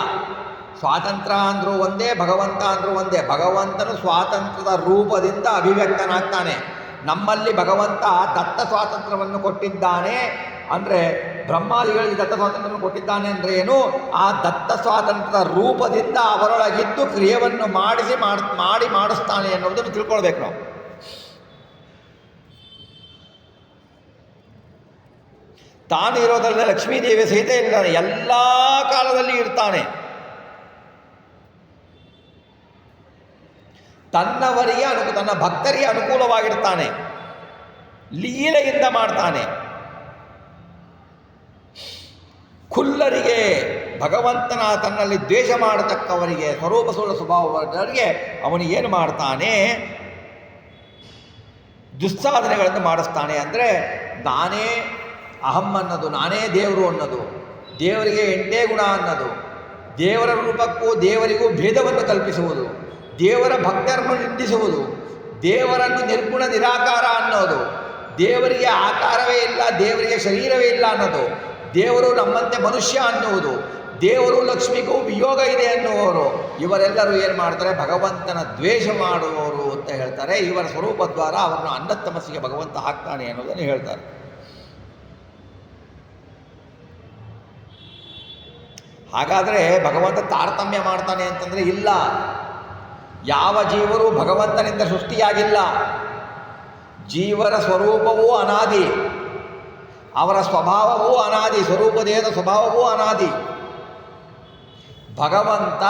ಸ್ವಾತಂತ್ರ್ಯ ಅಂದರೂ ಒಂದೇ, ಭಗವಂತ ಅಂದರೂ ಒಂದೇ. ಭಗವಂತನು ಸ್ವಾತಂತ್ರ್ಯದ ರೂಪದಿಂದ ಅಭಿವ್ಯಕ್ತನಾಗ್ತಾನೆ. ನಮ್ಮಲ್ಲಿ ಭಗವಂತ ದತ್ತ ಸ್ವಾತಂತ್ರ್ಯವನ್ನು ಕೊಟ್ಟಿದ್ದಾನೆ. ಅಂದರೆ ಬ್ರಹ್ಮಾದಿಗಳಿಗೆ ದತ್ತ ಸ್ವಾತಂತ್ರ್ಯವನ್ನು ಕೊಟ್ಟಿದ್ದಾನೆ ಅಂದರೆ ಏನು? ಆ ದತ್ತ ಸ್ವಾತಂತ್ರ್ಯದ ರೂಪದಿಂದ ಅವರೊಳಗಿದ್ದು ಕ್ರಿಯೆಯನ್ನು ಮಾಡಿಸ್ತಾನೆ ಅನ್ನೋದನ್ನು ತಿಳ್ಕೊಳ್ಬೇಕು ನಾವು. ತಾನು ಇರೋದಲ್ಲದೆ ಲಕ್ಷ್ಮೀದೇವಿ ಸಹಿತ ಇರ್ತಾನೆ, ಎಲ್ಲ ಕಾಲದಲ್ಲಿ ಇರ್ತಾನೆ. ತನ್ನವರಿಗೆ ತನ್ನ ಭಕ್ತರಿಗೆ ಅನುಕೂಲವಾಗಿರ್ತಾನೆ, ಲೀಲೆಯಿಂದ ಮಾಡ್ತಾನೆ. ಖುಲ್ಲರಿಗೆ, ಭಗವಂತನ ತನ್ನಲ್ಲಿ ದ್ವೇಷ ಮಾಡತಕ್ಕವರಿಗೆ, ಸ್ವರೂಪ ಸ್ವಭಾವವರಿಗೆ ಅವನಿಗೇನು ಮಾಡ್ತಾನೆ? ದುಸ್ಸಾಧನೆಗಳನ್ನು ಮಾಡಿಸ್ತಾನೆ. ಅಂದರೆ ನಾನೇ ಅಹಂ ಅನ್ನೋದು, ನಾನೇ ದೇವರು ಅನ್ನೋದು, ದೇವರಿಗೆ 8 ಗುಣ ಅನ್ನೋದು, ದೇವರ ರೂಪಕ್ಕೂ ದೇವರಿಗೂ ಭೇದವನ್ನು ಕಲ್ಪಿಸುವುದು, ದೇವರ ಭಕ್ತರನ್ನು ನಿಂದಿಸುವುದು, ದೇವರನ್ನು ನಿರ್ಗುಣ ನಿರಾಕಾರ ಅನ್ನೋದು, ದೇವರಿಗೆ ಆಕಾರವೇ ಇಲ್ಲ, ದೇವರಿಗೆ ಶರೀರವೇ ಇಲ್ಲ ಅನ್ನೋದು, ದೇವರು ನಮ್ಮಂತೆ ಮನುಷ್ಯ ಅನ್ನುವುದು, ದೇವರು ಲಕ್ಷ್ಮಿಗೂ ವಿಯೋಗ ಇದೆ ಅನ್ನುವರು. ಇವರೆಲ್ಲರೂ ಏನು ಮಾಡ್ತಾರೆ? ಭಗವಂತನ ದ್ವೇಷ ಮಾಡುವವರು ಅಂತ ಹೇಳ್ತಾರೆ. ಇವರ ಸ್ವರೂಪ ದ್ವಾರ ಅವರನ್ನು ಅನ್ನತ್ತಮಸ್ಸಿಗೆ ಭಗವಂತ ಹಾಕ್ತಾನೆ ಅನ್ನೋದನ್ನು ಹೇಳ್ತಾರೆ. ಹಾಗಾದರೆ ಭಗವಂತ ತಾರತಮ್ಯ ಮಾಡ್ತಾನೆ ಅಂತಂದರೆ ಇಲ್ಲ. ಯಾವ ಜೀವರು ಭಗವಂತನಿಂದ ಸೃಷ್ಟಿಯಾಗಿಲ್ಲ. ಜೀವರ ಸ್ವರೂಪವೂ ಅನಾದಿ, ಅವರ ಸ್ವಭಾವವೂ ಅನಾದಿ, ಸ್ವರೂಪದೇಹದ ಸ್ವಭಾವವೂ ಅನಾದಿ. ಭಗವಂತ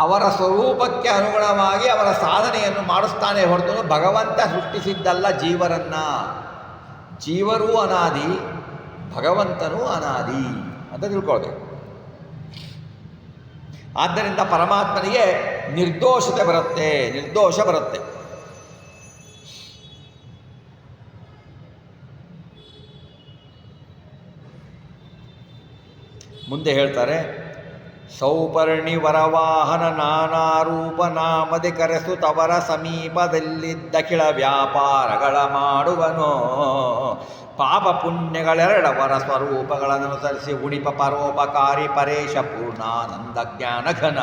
ಅವರ ಸ್ವರೂಪಕ್ಕೆ ಅನುಗುಣವಾಗಿ ಅವರ ಸಾಧನೆಯನ್ನು ಮಾಡಿಸ್ತಾನೆ ಹೊರತು ಭಗವಂತ ಸೃಷ್ಟಿಸಿದ್ದಲ್ಲ ಜೀವರನ್ನ. ಜೀವರೂ ಅನಾದಿ, ಭಗವಂತನೂ ಅನಾದಿ ಅಂತ ತಿಳ್ಕೊಳ್ಬೇಕು. ಆದ್ದರಿಂದ ಪರಮಾತ್ಮನಿಗೆ ನಿರ್ದೋಷ ಬರುತ್ತೆ. ಮುಂದೆ ಹೇಳ್ತಾರೆ, ಸೌಪರ್ಣಿ ವರವಾಹನ ನಾನಾ ರೂಪ ನಾಮದಿ ಕರೆಸು ತವರ ಸಮೀಪದಲ್ಲಿದ್ದ ಕಿಳ ವ್ಯಾಪಾರಗಳ ಮಾಡುವನೋ, ಪಾಪ ಪುಣ್ಯಗಳೆರಡವರ ಸ್ವರೂಪಗಳನ್ನನುಸರಿಸಿ ಉಣಿಪ ಪರೋಪಕಾರಿ ಪರೇಶ ಪೂರ್ಣಾನಂದ ಜ್ಞಾನಘನ.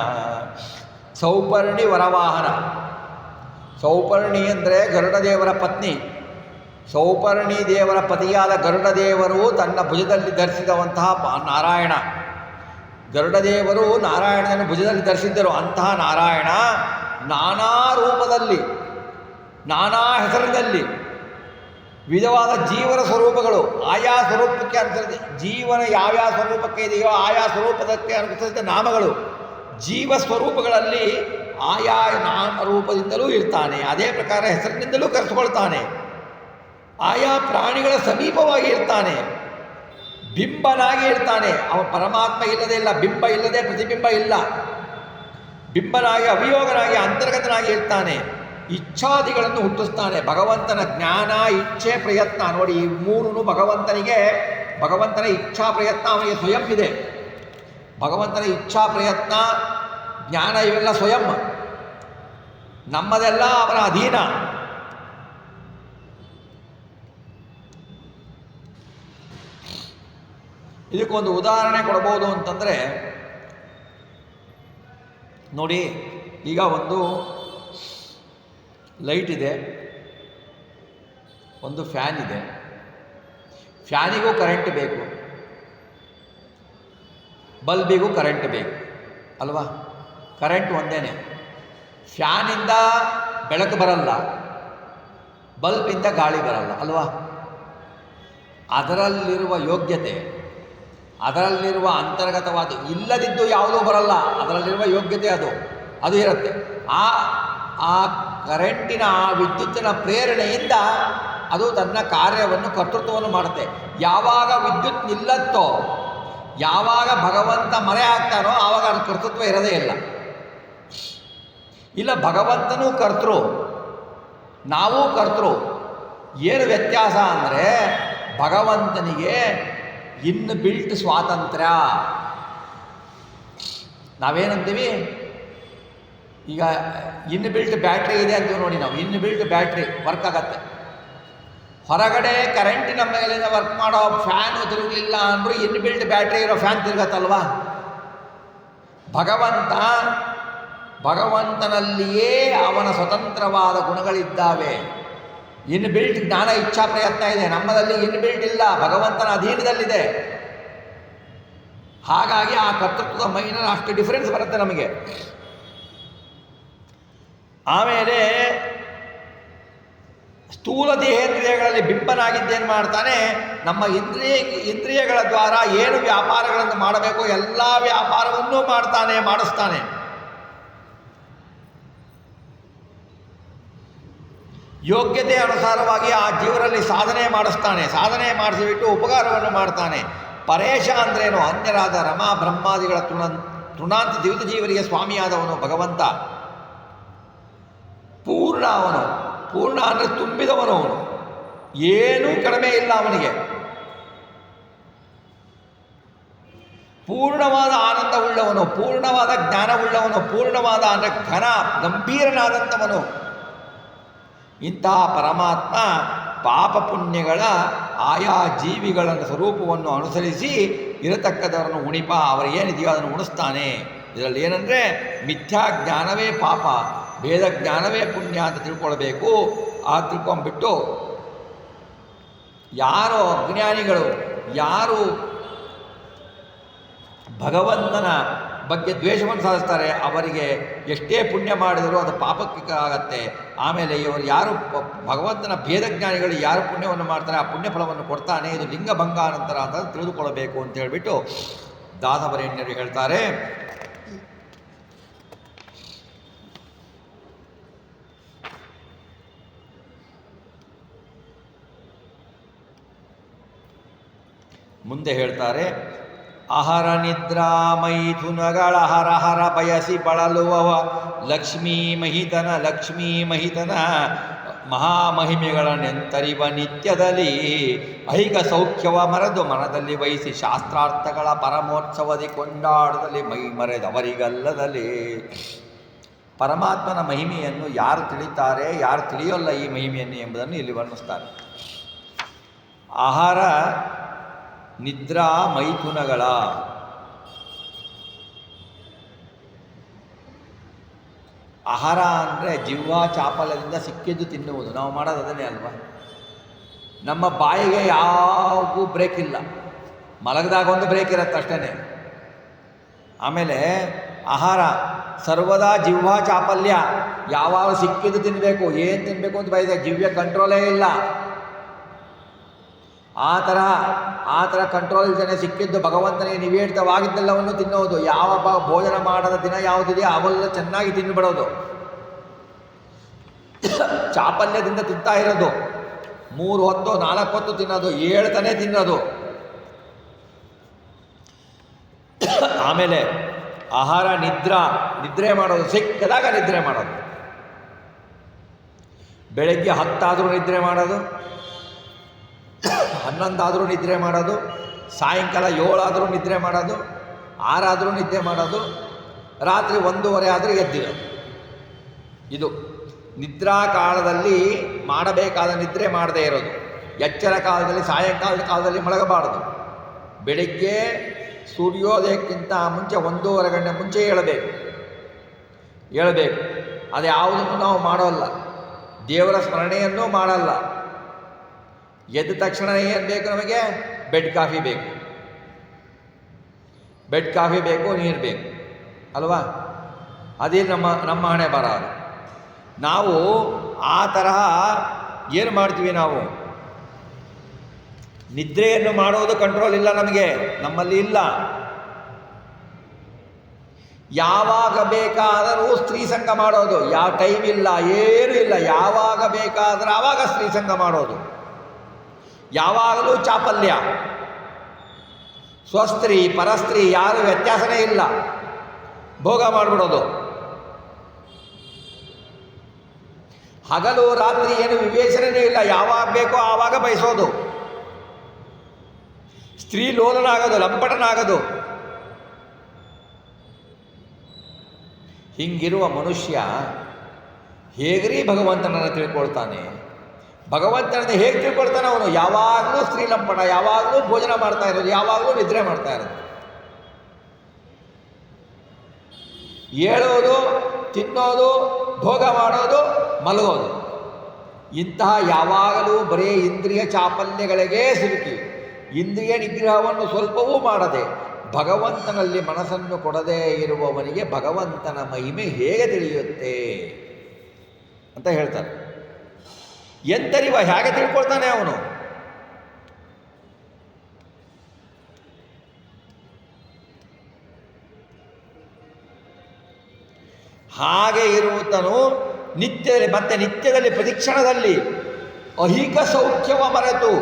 ಸೌಪರ್ಣಿ ವರವಾಹನ. ಸೌಪರ್ಣಿ ಅಂದರೆ ಗರುಡದೇವರ ಪತ್ನಿ. ಸೌಪರ್ಣಿ ದೇವರ ಪತಿಯಾದ ಗರುಡದೇವರು ತನ್ನ ಭುಜದಲ್ಲಿ ಧರಿಸಿದವಂತಹ ನಾರಾಯಣ. ಗರುಡದೇವರು ನಾರಾಯಣನನ್ನು ಭುಜದಲ್ಲಿ ಧರಿಸಿದ್ದರು. ಅಂತಹ ನಾರಾಯಣ ನಾನಾ ರೂಪದಲ್ಲಿ, ನಾನಾ ಹೆಸರಿನಲ್ಲಿ ವಿಧವಾದ ಜೀವನ ಸ್ವರೂಪಗಳು, ಆಯಾ ಸ್ವರೂಪಕ್ಕೆ ಅನುಸರಿಸಿ ಜೀವನ ಯಾವ್ಯಾವ ಸ್ವರೂಪಕ್ಕೆ ಇದೆಯೋ ಆಯಾ ಸ್ವರೂಪದಕ್ಕೆ ಅನುಸರಿಸಿದ ನಾಮಗಳು. ಜೀವ ಸ್ವರೂಪಗಳಲ್ಲಿ ಆಯಾ ನಾಮರೂಪದಿಂದಲೂ ಇರ್ತಾನೆ, ಅದೇ ಪ್ರಕಾರ ಹೆಸರಿನಿಂದಲೂ ಕರೆಸಿಕೊಳ್ತಾನೆ. ಆಯಾ ಪ್ರಾಣಿಗಳ ಸಮೀಪವಾಗಿ ಇರ್ತಾನೆ, ಬಿಂಬನಾಗಿ ಇರ್ತಾನೆ. ಅವ ಪರಮಾತ್ಮ ಇಲ್ಲದೆ ಇಲ್ಲ, ಬಿಂಬ ಇಲ್ಲದೆ ಪ್ರತಿಬಿಂಬ ಇಲ್ಲ. ಬಿಂಬನಾಗಿ ಅವಿಯೋಗನಾಗಿ ಅಂತರ್ಗತನಾಗಿ ಇರ್ತಾನೆ. ಇಚ್ಛಾದಿಗಳನ್ನು ಹುಟ್ಟಿಸ್ತಾನೆ. ಭಗವಂತನ ಜ್ಞಾನ, ಇಚ್ಛೆ, ಪ್ರಯತ್ನ ನೋಡಿ, ಈ ಮೂರೂ ಭಗವಂತನ ಇಚ್ಛಾ ಪ್ರಯತ್ನ ಅವನಿಗೆ ಸ್ವಯಂ ಇದೆ. ಭಗವಂತನ ಇಚ್ಛಾ ಪ್ರಯತ್ನ, ಜ್ಞಾನ ಇವೆಲ್ಲ ಸ್ವಯಂ, ನಮ್ಮದೆಲ್ಲ ಅವನ ಅಧೀನ. ಇದಕ್ಕೊಂದು ಉದಾಹರಣೆ ಕೊಡ್ಬೋದು ಅಂತಂದರೆ ನೋಡಿ, ಈಗ ಒಂದು ಲೈಟ್ ಇದೆ, ಒಂದು ಫ್ಯಾನ್ ಇದೆ. ಫ್ಯಾನಿಗೂ ಕರೆಂಟ್ ಬೇಕು, ಬಲ್ಬಿಗೂ ಕರೆಂಟ್ ಬೇಕು ಅಲ್ವಾ? ಕರೆಂಟ್ ಒಂದೇ. ಫ್ಯಾನಿಂದ ಬೆಳಕು ಬರಲ್ಲ, ಬಲ್ಬಿಂದ ಗಾಳಿ ಬರಲ್ಲ ಅಲ್ವಾ? ಅದರಲ್ಲಿರುವ ಯೋಗ್ಯತೆ, ಅದರಲ್ಲಿರುವ ಅಂತರ್ಗತವಾದ, ಇಲ್ಲದಿದ್ದು ಯಾವುದೂ ಬರಲ್ಲ, ಅದರಲ್ಲಿರುವ ಯೋಗ್ಯತೆ ಅದು ಇರುತ್ತೆ. ಆ ಕರೆಂಟಿನ ಆ ವಿದ್ಯುತ್ತಿನ ಪ್ರೇರಣೆಯಿಂದ ಅದು ತನ್ನ ಕಾರ್ಯವನ್ನು ಕರ್ತೃತ್ವವನ್ನು ಮಾಡುತ್ತೆ. ಯಾವಾಗ ವಿದ್ಯುತ್ ನಿಲ್ಲತ್ತೋ, ಯಾವಾಗ ಭಗವಂತ ಮರೆ ಆಗ್ತಾನೋ ಆವಾಗ ಅದು ಕರ್ತೃತ್ವ ಇರೋದೇ ಇಲ್ಲ. ಭಗವಂತನೂ ಕರ್ತೃ, ನಾವೂ ಕರ್ತೃ. ಏನು ವ್ಯತ್ಯಾಸ ಅಂದರೆ ಭಗವಂತನಿಗೆ ಇನ್ ಬಿಲ್ಟ್ ಸ್ವಾತಂತ್ರ್ಯ. ನಾವೇನಂತೀವಿ ಈಗ ಇನ್ ಬಿಲ್ಟ್ ಬ್ಯಾಟ್ರಿ ಇದೆ ಅಂತೀವಿ ನೋಡಿ, ನಾವು ಇನ್ ಬಿಲ್ಟ್ ಬ್ಯಾಟ್ರಿ ವರ್ಕ್ ಆಗತ್ತೆ. ಹೊರಗಡೆ ಕರೆಂಟಿನ ಮೇಲಿಂದ ವರ್ಕ್ ಮಾಡೋ ಫ್ಯಾನು ತಿರುಗಲಿಲ್ಲ ಅಂದರೂ ಇನ್ ಬಿಲ್ಟ್ ಬ್ಯಾಟ್ರಿ ಇರೋ ಫ್ಯಾನ್ ತಿರುಗತ್ತಲ್ವಾ? ಭಗವಂತನಲ್ಲಿಯೇ ಅವನ ಸ್ವತಂತ್ರವಾದ ಗುಣಗಳಿದ್ದಾವೆ. ಇನ್ ಬಿಲ್ಟ್ ಜ್ಞಾನ ಇಚ್ಛಾ ಪ್ರಯತ್ನ ಇದೆ, ನಮ್ಮದಲ್ಲಿ ಇನ್ ಬಿಲ್ಟ್ ಇಲ್ಲ, ಭಗವಂತನ ಅಧೀನದಲ್ಲಿದೆ. ಹಾಗಾಗಿ ಆ ಕರ್ತೃತ್ವದ ಮೈನಲ್ಲಿ ಅಷ್ಟು ಡಿಫರೆನ್ಸ್ ಬರುತ್ತೆ ನಮಗೆ. ಆಮೇಲೆ ಸ್ಥೂಲ ದೇಹೇಂದ್ರಿಯಗಳಲ್ಲಿ ಬಿಂಬನಾಗಿದ್ದೇನು ಮಾಡ್ತಾನೆ, ನಮ್ಮ ಇಂದ್ರಿಯಗಳ ದ್ವಾರ ಏನು ವ್ಯಾಪಾರಗಳನ್ನು ಮಾಡಬೇಕು ಎಲ್ಲ ವ್ಯಾಪಾರವನ್ನೂ ಮಾಡಿಸ್ತಾನೆ. ಯೋಗ್ಯತೆ ಅನುಸಾರವಾಗಿ ಆ ಜೀವರಲ್ಲಿ ಸಾಧನೆ ಮಾಡಿಸ್ತಾನೆ. ಸಾಧನೆ ಮಾಡಿಸಿಬಿಟ್ಟು ಉಪಕಾರವನ್ನು ಮಾಡ್ತಾನೆ. ಪರೇಶ ಅಂದ್ರೇನು? ಅನ್ಯರಾದ ರಮಾ ಬ್ರಹ್ಮಾದಿಗಳ ತೃಣಾಂತ ದಿವಿತ ಜೀವರಿಗೆ ಸ್ವಾಮಿಯಾದವನು ಭಗವಂತ. ಪೂರ್ಣ ಅವನು, ಪೂರ್ಣ ಅಂದರೆ ತುಂಬಿದವನು. ಅವನು ಏನೂ ಕಡಿಮೆ ಇಲ್ಲ ಅವನಿಗೆ. ಪೂರ್ಣವಾದ ಆನಂದವುಳ್ಳವನು, ಪೂರ್ಣವಾದ ಜ್ಞಾನವುಳ್ಳವನು, ಪೂರ್ಣವಾದ ಅಂದರೆ ಘನ ಗಂಭೀರನಾದಂಥವನು. ಇಂತಹ ಪರಮಾತ್ಮ ಪಾಪ ಪುಣ್ಯಗಳ ಆಯಾ ಜೀವಿಗಳ ಸ್ವರೂಪವನ್ನು ಅನುಸರಿಸಿ ಇರತಕ್ಕದವರನ್ನು ಉಣಿಪ, ಅವರಿಗೇನಿದೆಯೋ ಅದನ್ನು ಉಣಿಸ್ತಾನೆ. ಇದರಲ್ಲಿ ಏನಂದರೆ ಮಿಥ್ಯಾ ಜ್ಞಾನವೇ ಪಾಪ, ಭೇದ ಜ್ಞಾನವೇ ಪುಣ್ಯ ಅಂತ ತಿಳ್ಕೊಳ್ಬೇಕು. ಆ ತಿಳ್ಕೊಂಡ್ಬಿಟ್ಟು ಯಾರು ಅಜ್ಞಾನಿಗಳು, ಯಾರು ಭಗವಂತನ ಬಗ್ಗೆ ದ್ವೇಷವನ್ನು ಸಾಧಿಸ್ತಾರೆ ಅವರಿಗೆ ಎಷ್ಟೇ ಪುಣ್ಯ ಮಾಡಿದರೂ ಅದು ಪಾಪಕ್ಕೆ ಆಗತ್ತೆ. ಆಮೇಲೆ ಇವರು ಯಾರು ಭಗವಂತನ ಭೇದಜ್ಞಾನಿಗಳು ಯಾರು ಪುಣ್ಯವನ್ನು ಮಾಡ್ತಾರೆ ಆ ಪುಣ್ಯ ಫಲವನ್ನು ಕೊಡ್ತಾನೆ. ಇದು ಲಿಂಗಭಂಗಾನಂತರ ಅಂತ ತಿಳಿದುಕೊಳ್ಳಬೇಕು ಅಂತ ಹೇಳಿಬಿಟ್ಟು ದಾಸವರೇಣ್ಯರು ಹೇಳ್ತಾರೆ. ಮುಂದೆ ಹೇಳ್ತಾರೆ, ಅಹರ ನಿದ್ರಾ ಮೈಥುನಗಳ ಹರ ಹರ ಬಯಸಿ ಬಳಲುವವ ಲಕ್ಷ್ಮೀ ಮಹಿತನ ಮಹಾಮಹಿಮೆಗಳ ನೆಂತರಿವ ನಿತ್ಯದಲ್ಲಿ ಐಕ ಸೌಖ್ಯವ ಮರೆದು ಮನದಲ್ಲಿ ವಹಿಸಿ ಶಾಸ್ತ್ರಾರ್ಥಗಳ ಪರಮೋತ್ಸವದಿ ಕೊಂಡಾಡದಲ್ಲಿ ಮೈ ಮರೆದವರಿಗಲ್ಲದಲ್ಲಿ. ಪರಮಾತ್ಮನ ಮಹಿಮೆಯನ್ನು ಯಾರು ತಿಳಿತಾರೆ, ಯಾರು ತಿಳಿಯೋಲ್ಲ ಈ ಮಹಿಮೆಯನ್ನು ಎಂಬುದನ್ನು ಇಲ್ಲಿ ವರ್ಣಿಸ್ತಾರೆ. ಆಹಾರ ನಿದ್ರಾ ಮೈಥುನಗಳ, ಆಹಾರ ಅಂದರೆ ಜಿಹ್ವಾ ಚಾಪಲ್ಯದಿಂದ ಸಿಕ್ಕಿದ್ದು ತಿನ್ನುವುದು. ನಾವು ಮಾಡೋದು ಅದನ್ನೇ ಅಲ್ವಾ? ನಮ್ಮ ಬಾಯಿಗೆ ಯಾವಾಗೂ ಬ್ರೇಕ್ ಇಲ್ಲ, ಮಲಗಿದಾಗ ಒಂದು ಬ್ರೇಕ್ ಇರುತ್ತೆ ಅಷ್ಟೇ. ಆಮೇಲೆ ಆಹಾರ ಸರ್ವದಾ ಜಿಹ್ವಾ ಚಾಪಲ್ಯ, ಯಾವಾಗ ಸಿಕ್ಕಿದ್ದು ತಿನ್ನಬೇಕು, ಏನು ತಿನ್ನಬೇಕು ಅಂತ ಬಯಸಿದೆ, ಜಿವ್ಯ ಕಂಟ್ರೋಲೇ ಇಲ್ಲ. ಆ ಥರ ಕಂಟ್ರೋಲ್ ಇಲ್ದೇ ಸಿಕ್ಕಿದ್ದು ಭಗವಂತನಿಗೆ ನಿವೇದಿತವಾಗಿದ್ದೆಲ್ಲವನ್ನು ತಿನ್ನೋದು. ಯಾವ ಭೋಜನ ಮಾಡದ ದಿನ ಯಾವುದಿದೆಯೋ ಅವೆಲ್ಲ ಚೆನ್ನಾಗಿ ತಿನ್ಬಿಡೋದು. ಚಾಪಲ್ಯದಿಂದ ತಿಂತಾ ಇರೋದು, 3 ಹೊತ್ತು 4 ಹೊತ್ತು ತಿನ್ನೋದು, 7 ತಿನ್ನೋದು. ಆಮೇಲೆ ಆಹಾರ ನಿದ್ರೆ ಮಾಡೋದು, ಸಿಕ್ಕದಾಗ ನಿದ್ರೆ ಮಾಡೋದು. ಬೆಳಗ್ಗೆ 10 ಆದರೂ ನಿದ್ರೆ ಮಾಡೋದು, 11 ಆದರೂ ನಿದ್ರೆ ಮಾಡೋದು, ಸಾಯಂಕಾಲ 7 ಆದರೂ ನಿದ್ರೆ ಮಾಡೋದು, 6 ಆದರೂ ನಿದ್ರೆ ಮಾಡೋದು, ರಾತ್ರಿ 1:30 ಆದರೂ ಎದ್ದಿರೋದು. ಇದು ನಿದ್ರಾ ಕಾಲದಲ್ಲಿ ಮಾಡಬೇಕಾದ ನಿದ್ರೆ ಮಾಡದೇ ಇರೋದು. ಎಚ್ಚರ ಕಾಲದಲ್ಲಿ, ಸಾಯಂಕಾಲದ ಕಾಲದಲ್ಲಿ ಮಲಗಬಾರದು. ಬೆಳಿಗ್ಗೆ ಸೂರ್ಯೋದಯಕ್ಕಿಂತ ಮುಂಚೆ 1:30 ಗಂಟೆ ಮುಂಚೆ ಏಳಬೇಕು. ಅದು ಯಾವುದನ್ನು ನಾವು ಮಾಡೋಲ್ಲ, ದೇವರ ಸ್ಮರಣೆಯನ್ನೂ ಮಾಡಲ್ಲ. ಎದ್ದ ತಕ್ಷಣ ಏನು ಬೇಕು ನಮಗೆ? ಬೆಡ್ ಕಾಫಿ ಬೇಕು. ಬೆಡ್ ಕಾಫಿ ಬೇಕು, ನೀರು ಬೇಕು ಅಲ್ವಾ? ಅದೇ ನಮ್ಮ ಹಣೆ ಬರ. ನಾವು ಆ ತರಹ ಏನು ಮಾಡ್ತೀವಿ, ನಾವು ನಿದ್ರೆಯನ್ನು ಮಾಡೋದು ಕಂಟ್ರೋಲ್ ಇಲ್ಲ ನಮಗೆ, ನಮ್ಮಲ್ಲಿ ಇಲ್ಲ. ಯಾವಾಗ ಬೇಕಾದರೂ ಸ್ತ್ರೀ ಸಂಘ ಮಾಡೋದು, ಯಾವ ಟೈಮ್ ಇಲ್ಲ, ಏನೂ ಇಲ್ಲ. ಯಾವಾಗ ಬೇಕಾದರೂ ಆವಾಗ ಸ್ತ್ರೀ ಸಂಘ ಮಾಡೋದು, ಯಾವಾಗಲೂ ಚಾಪಲ್ಯ. ಸ್ವಸ್ತ್ರೀ ಪರಸ್ತ್ರೀ ಯಾರು ವ್ಯತ್ಯಾಸನೇ ಇಲ್ಲ, ಭೋಗ ಮಾಡಿಬಿಡೋದು. ಹಗಲು ರಾತ್ರಿ ಏನು ವಿವೇಚನೆಯೇ ಇಲ್ಲ, ಯಾವಾಗ ಬೇಕೋ ಆವಾಗ ಬಯಸೋದು. ಸ್ತ್ರೀ ಲೋಲನಾಗೋದು, ಲಂಪಟನಾಗೋದು. ಹಿಂಗಿರುವ ಮನುಷ್ಯ ಹೇಗ್ರಿ ಭಗವಂತನನ್ನು ತಿಳ್ಕೊಳ್ತಾನೆ? ಭಗವಂತನನ್ನು ಹೇಗೆ ತಿಳ್ಕೊಳ್ತಾನೆ ಅವನು? ಯಾವಾಗಲೂ ಸ್ತ್ರೀ ಲಂಪಟ, ಯಾವಾಗಲೂ ಭೋಜನ ಮಾಡ್ತಾ ಇರೋದು, ಯಾವಾಗಲೂ ನಿದ್ರೆ ಮಾಡ್ತಾ ಇರೋದು, ಏಳೋದು, ತಿನ್ನೋದು, ಭೋಗ ಮಾಡೋದು, ಮಲಗೋದು. ಇಂತಹ ಯಾವಾಗಲೂ ಬರೀ ಇಂದ್ರಿಯ ಚಾಪಲ್ಯಗಳಿಗೆ ಸಿಲುಕಿ ಇಂದ್ರಿಯ ನಿಗ್ರಹವನ್ನು ಸ್ವಲ್ಪವೂ ಮಾಡದೆ ಭಗವಂತನಲ್ಲಿ ಮನಸ್ಸನ್ನು ಕೊಡದೇ ಇರುವವನಿಗೆ ಭಗವಂತನ ಮಹಿಮೆ ಹೇಗೆ ತಿಳಿಯುತ್ತೆ ಅಂತ ಹೇಳ್ತಾರೆ. ಎಂತರಿವ ಹೇಗೆ ತಿಳ್ಕೊಳ್ತಾನೆ ಅವನು? ಹಾಗೆ ಇರುವತನು ನಿತ್ಯದಲ್ಲಿ, ಮತ್ತೆ ನಿತ್ಯದಲ್ಲಿ ಪ್ರತಿಕ್ಷಣದಲ್ಲಿ ಐಹಿಕ ಸೌಖ್ಯವ ಮರೆತು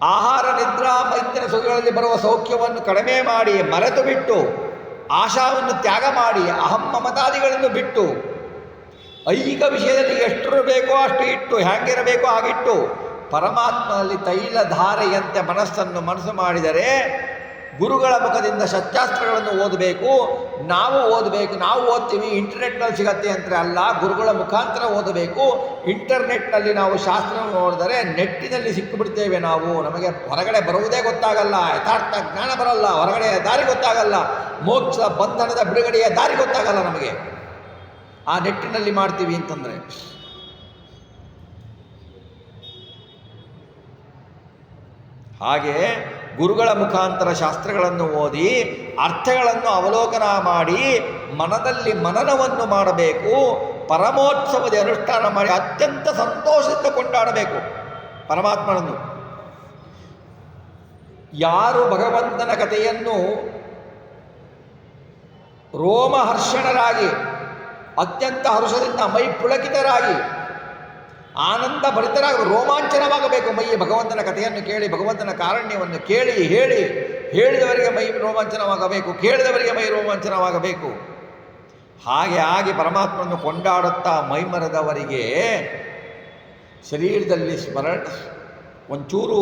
ಆಹಾರ ನಿದ್ರಾ ಮೈತ್ರಿಯ ಸುಖಗಳಲ್ಲಿ ಬರುವ ಸೌಖ್ಯವನ್ನು ಕಡಿಮೆ ಮಾಡಿ ಮರೆತು ಬಿಟ್ಟು ಆಶಾವನ್ನು ತ್ಯಾಗ ಮಾಡಿ ಅಹಂ ಮಮತಾದಿಗಳನ್ನು ಬಿಟ್ಟು ಐಹಿಕ ವಿಷಯದಲ್ಲಿ ಎಷ್ಟು ಬೇಕೋ ಅಷ್ಟು ಇಟ್ಟು, ಹ್ಯಾಂಗಿರಬೇಕೋ ಹಾಗಿಟ್ಟು ಪರಮಾತ್ಮನಲ್ಲಿ ತೈಲ ಧಾರೆಯಂತೆ ಮನಸ್ಸು ಮಾಡಿದರೆ ಗುರುಗಳ ಮುಖದಿಂದ ಸತ್ಯಾಸ್ತ್ರಗಳನ್ನು ಓದಬೇಕು. ನಾವು ಓದ್ತೀವಿ, ಇಂಟರ್ನೆಟ್ನಲ್ಲಿ ಸಿಗತ್ತೆ ಅಂದರೆ ಅಲ್ಲ, ಗುರುಗಳ ಮುಖಾಂತರ ಓದಬೇಕು. ಇಂಟರ್ನೆಟ್ನಲ್ಲಿ ನಾವು ಶಾಸ್ತ್ರ ನೋಡಿದರೆ ನೆಟ್ಟಿನಲ್ಲಿ ಸಿಕ್ಕಿಬಿಡ್ತೇವೆ ನಾವು. ನಮಗೆ ಹೊರಗಡೆ ಬರುವುದೇ ಗೊತ್ತಾಗಲ್ಲ, ಯಥಾರ್ಥ ಜ್ಞಾನ ಬರಲ್ಲ, ಹೊರಗಡೆ ದಾರಿ ಗೊತ್ತಾಗಲ್ಲ, ಮೋಕ್ಷ ಬಂಧನದ ಬಿಡುಗಡೆಯ ದಾರಿ ಗೊತ್ತಾಗಲ್ಲ ನಮಗೆ ಆ ನೆಟ್ಟಿನಲ್ಲಿ ಮಾಡ್ತೀವಿ ಅಂತಂದರೆ. ಹಾಗೆ ಗುರುಗಳ ಮುಖಾಂತರ ಶಾಸ್ತ್ರಗಳನ್ನು ಓದಿ ಅರ್ಥಗಳನ್ನು ಅವಲೋಕನ ಮಾಡಿ ಮನದಲ್ಲಿ ಮನನವನ್ನು ಮಾಡಬೇಕು. ಪರಮೋತ್ಸವದ ಅನುಷ್ಠಾನ ಮಾಡಿ ಅತ್ಯಂತ ಸಂತೋಷದಿಂದ ಕೊಂಡಾಡಬೇಕು ಪರಮಾತ್ಮನನ್ನು. ಯಾರು ಭಗವಂತನ ಕಥೆಯನ್ನು ರೋಮಹರ್ಷಣರಾಗಿ ಅತ್ಯಂತ ಹರ್ಷದಿಂದ ಮೈ ಪುಳಕಿತರಾಗಿ ಆನಂದ ಭರಿತರಾಗಿ ರೋಮಾಂಚನವಾಗಬೇಕು ಮೈ, ಭಗವಂತನ ಕಥೆಯನ್ನು ಕೇಳಿ, ಭಗವಂತನ ಕಾರಣ್ಯವನ್ನು ಕೇಳಿ ಹೇಳಿದವರಿಗೆ ಮೈ ರೋಮಾಂಚನವಾಗಬೇಕು, ಕೇಳಿದವರಿಗೆ ಮೈ ರೋಮಾಂಚನವಾಗಬೇಕು. ಹಾಗೆ ಆಗಿ ಪರಮಾತ್ಮನನ್ನು ಕೊಂಡಾಡುತ್ತಾ ಮೈಮರೆದವರಿಗೆ ಶರೀರದಲ್ಲಿ ಒಂಚೂರು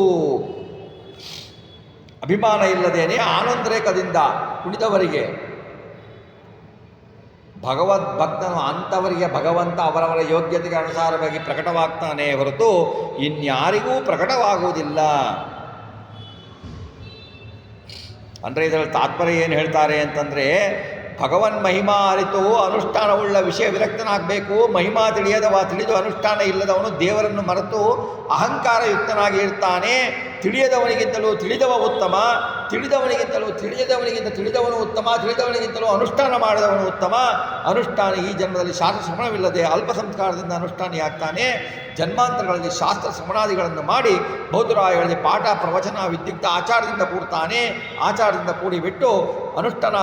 ಅಭಿಮಾನ ಇಲ್ಲದೇನೆ ಆನಂದರೇಕದಿಂದ ಕುಣಿದವರಿಗೆ ಭಗವದ್ಭಕ್ತನು ಅಂಥವರಿಗೆ ಭಗವಂತ ಅವರವರ ಯೋಗ್ಯತೆಗೆ ಅನುಸಾರವಾಗಿ ಪ್ರಕಟವಾಗ್ತಾನೆ ಹೊರತು ಇನ್ಯಾರಿಗೂ ಪ್ರಕಟವಾಗುವುದಿಲ್ಲ. ಅಂದರೆ ಇದರಲ್ಲಿ ತಾತ್ಪರ್ಯ ಏನು ಹೇಳ್ತಾರೆ ಅಂತಂದರೆ, ಭಗವನ್ ಮಹಿಮಾ ಅರಿತು ಅನುಷ್ಠಾನವುಳ್ಳ ವಿಷಯ ವಿರಕ್ತನಾಗಬೇಕು. ಮಹಿಮಾ ತಿಳಿದು ಅನುಷ್ಠಾನ ಇಲ್ಲದವನು ದೇವರನ್ನು ಮರೆತು ಅಹಂಕಾರಯುಕ್ತನಾಗಿ ಇರ್ತಾನೆ. ತಿಳಿಯದವನಿಗಿಂತಲೂ ತಿಳಿದವ ಉತ್ತಮ, ತಿಳಿದವನಿಗಿಂತಲೂ ತಿಳಿದವನು ಉತ್ತಮ, ತಿಳಿದವನಿಗಿಂತಲೂ ಅನುಷ್ಠಾನ ಮಾಡಿದವನು ಉತ್ತಮ. ಅನುಷ್ಠಾನ ಈ ಜನ್ಮದಲ್ಲಿ ಶಾಸ್ತ್ರ ಶ್ರವಣವಿಲ್ಲದೆ ಅಲ್ಪ ಸಂಸ್ಕಾರದಿಂದ ಅನುಷ್ಠಾನಿಯಾಗ್ತಾನೆ. ಜನ್ಮಾಂತರಗಳಲ್ಲಿ ಶಾಸ್ತ್ರ ಶ್ರವಣಾದಿಗಳನ್ನು ಮಾಡಿ ಬೌದ್ಧರಾಯಗಳಲ್ಲಿ ಪಾಠ ಪ್ರವಚನ ವಿದ್ಯುಕ್ತ ಆಚಾರದಿಂದ ಕೂಡ್ತಾನೆ. ಆಚಾರದಿಂದ ಕೂಡಿಬಿಟ್ಟು ಅನುಷ್ಠಾನ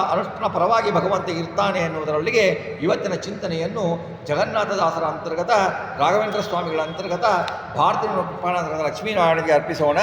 ಪರವಾಗಿ ಭಗವಂತ ಇರ್ತಾನೆ ಎನ್ನುವುದರೊಳಗೆ ಇವತ್ತಿನ ಚಿಂತನೆಯನ್ನು ಜಗನ್ನಾಥದಾಸರ ಅಂತರ್ಗತ, ರಾಘವೇಂದ್ರ ಸ್ವಾಮಿಗಳ ಅಂತರ್ಗತ, ಭಾರತೀಯ ಲಕ್ಷ್ಮೀನಾರಾಯಣಗೆ ಅರ್ಪಿಸೋಣ.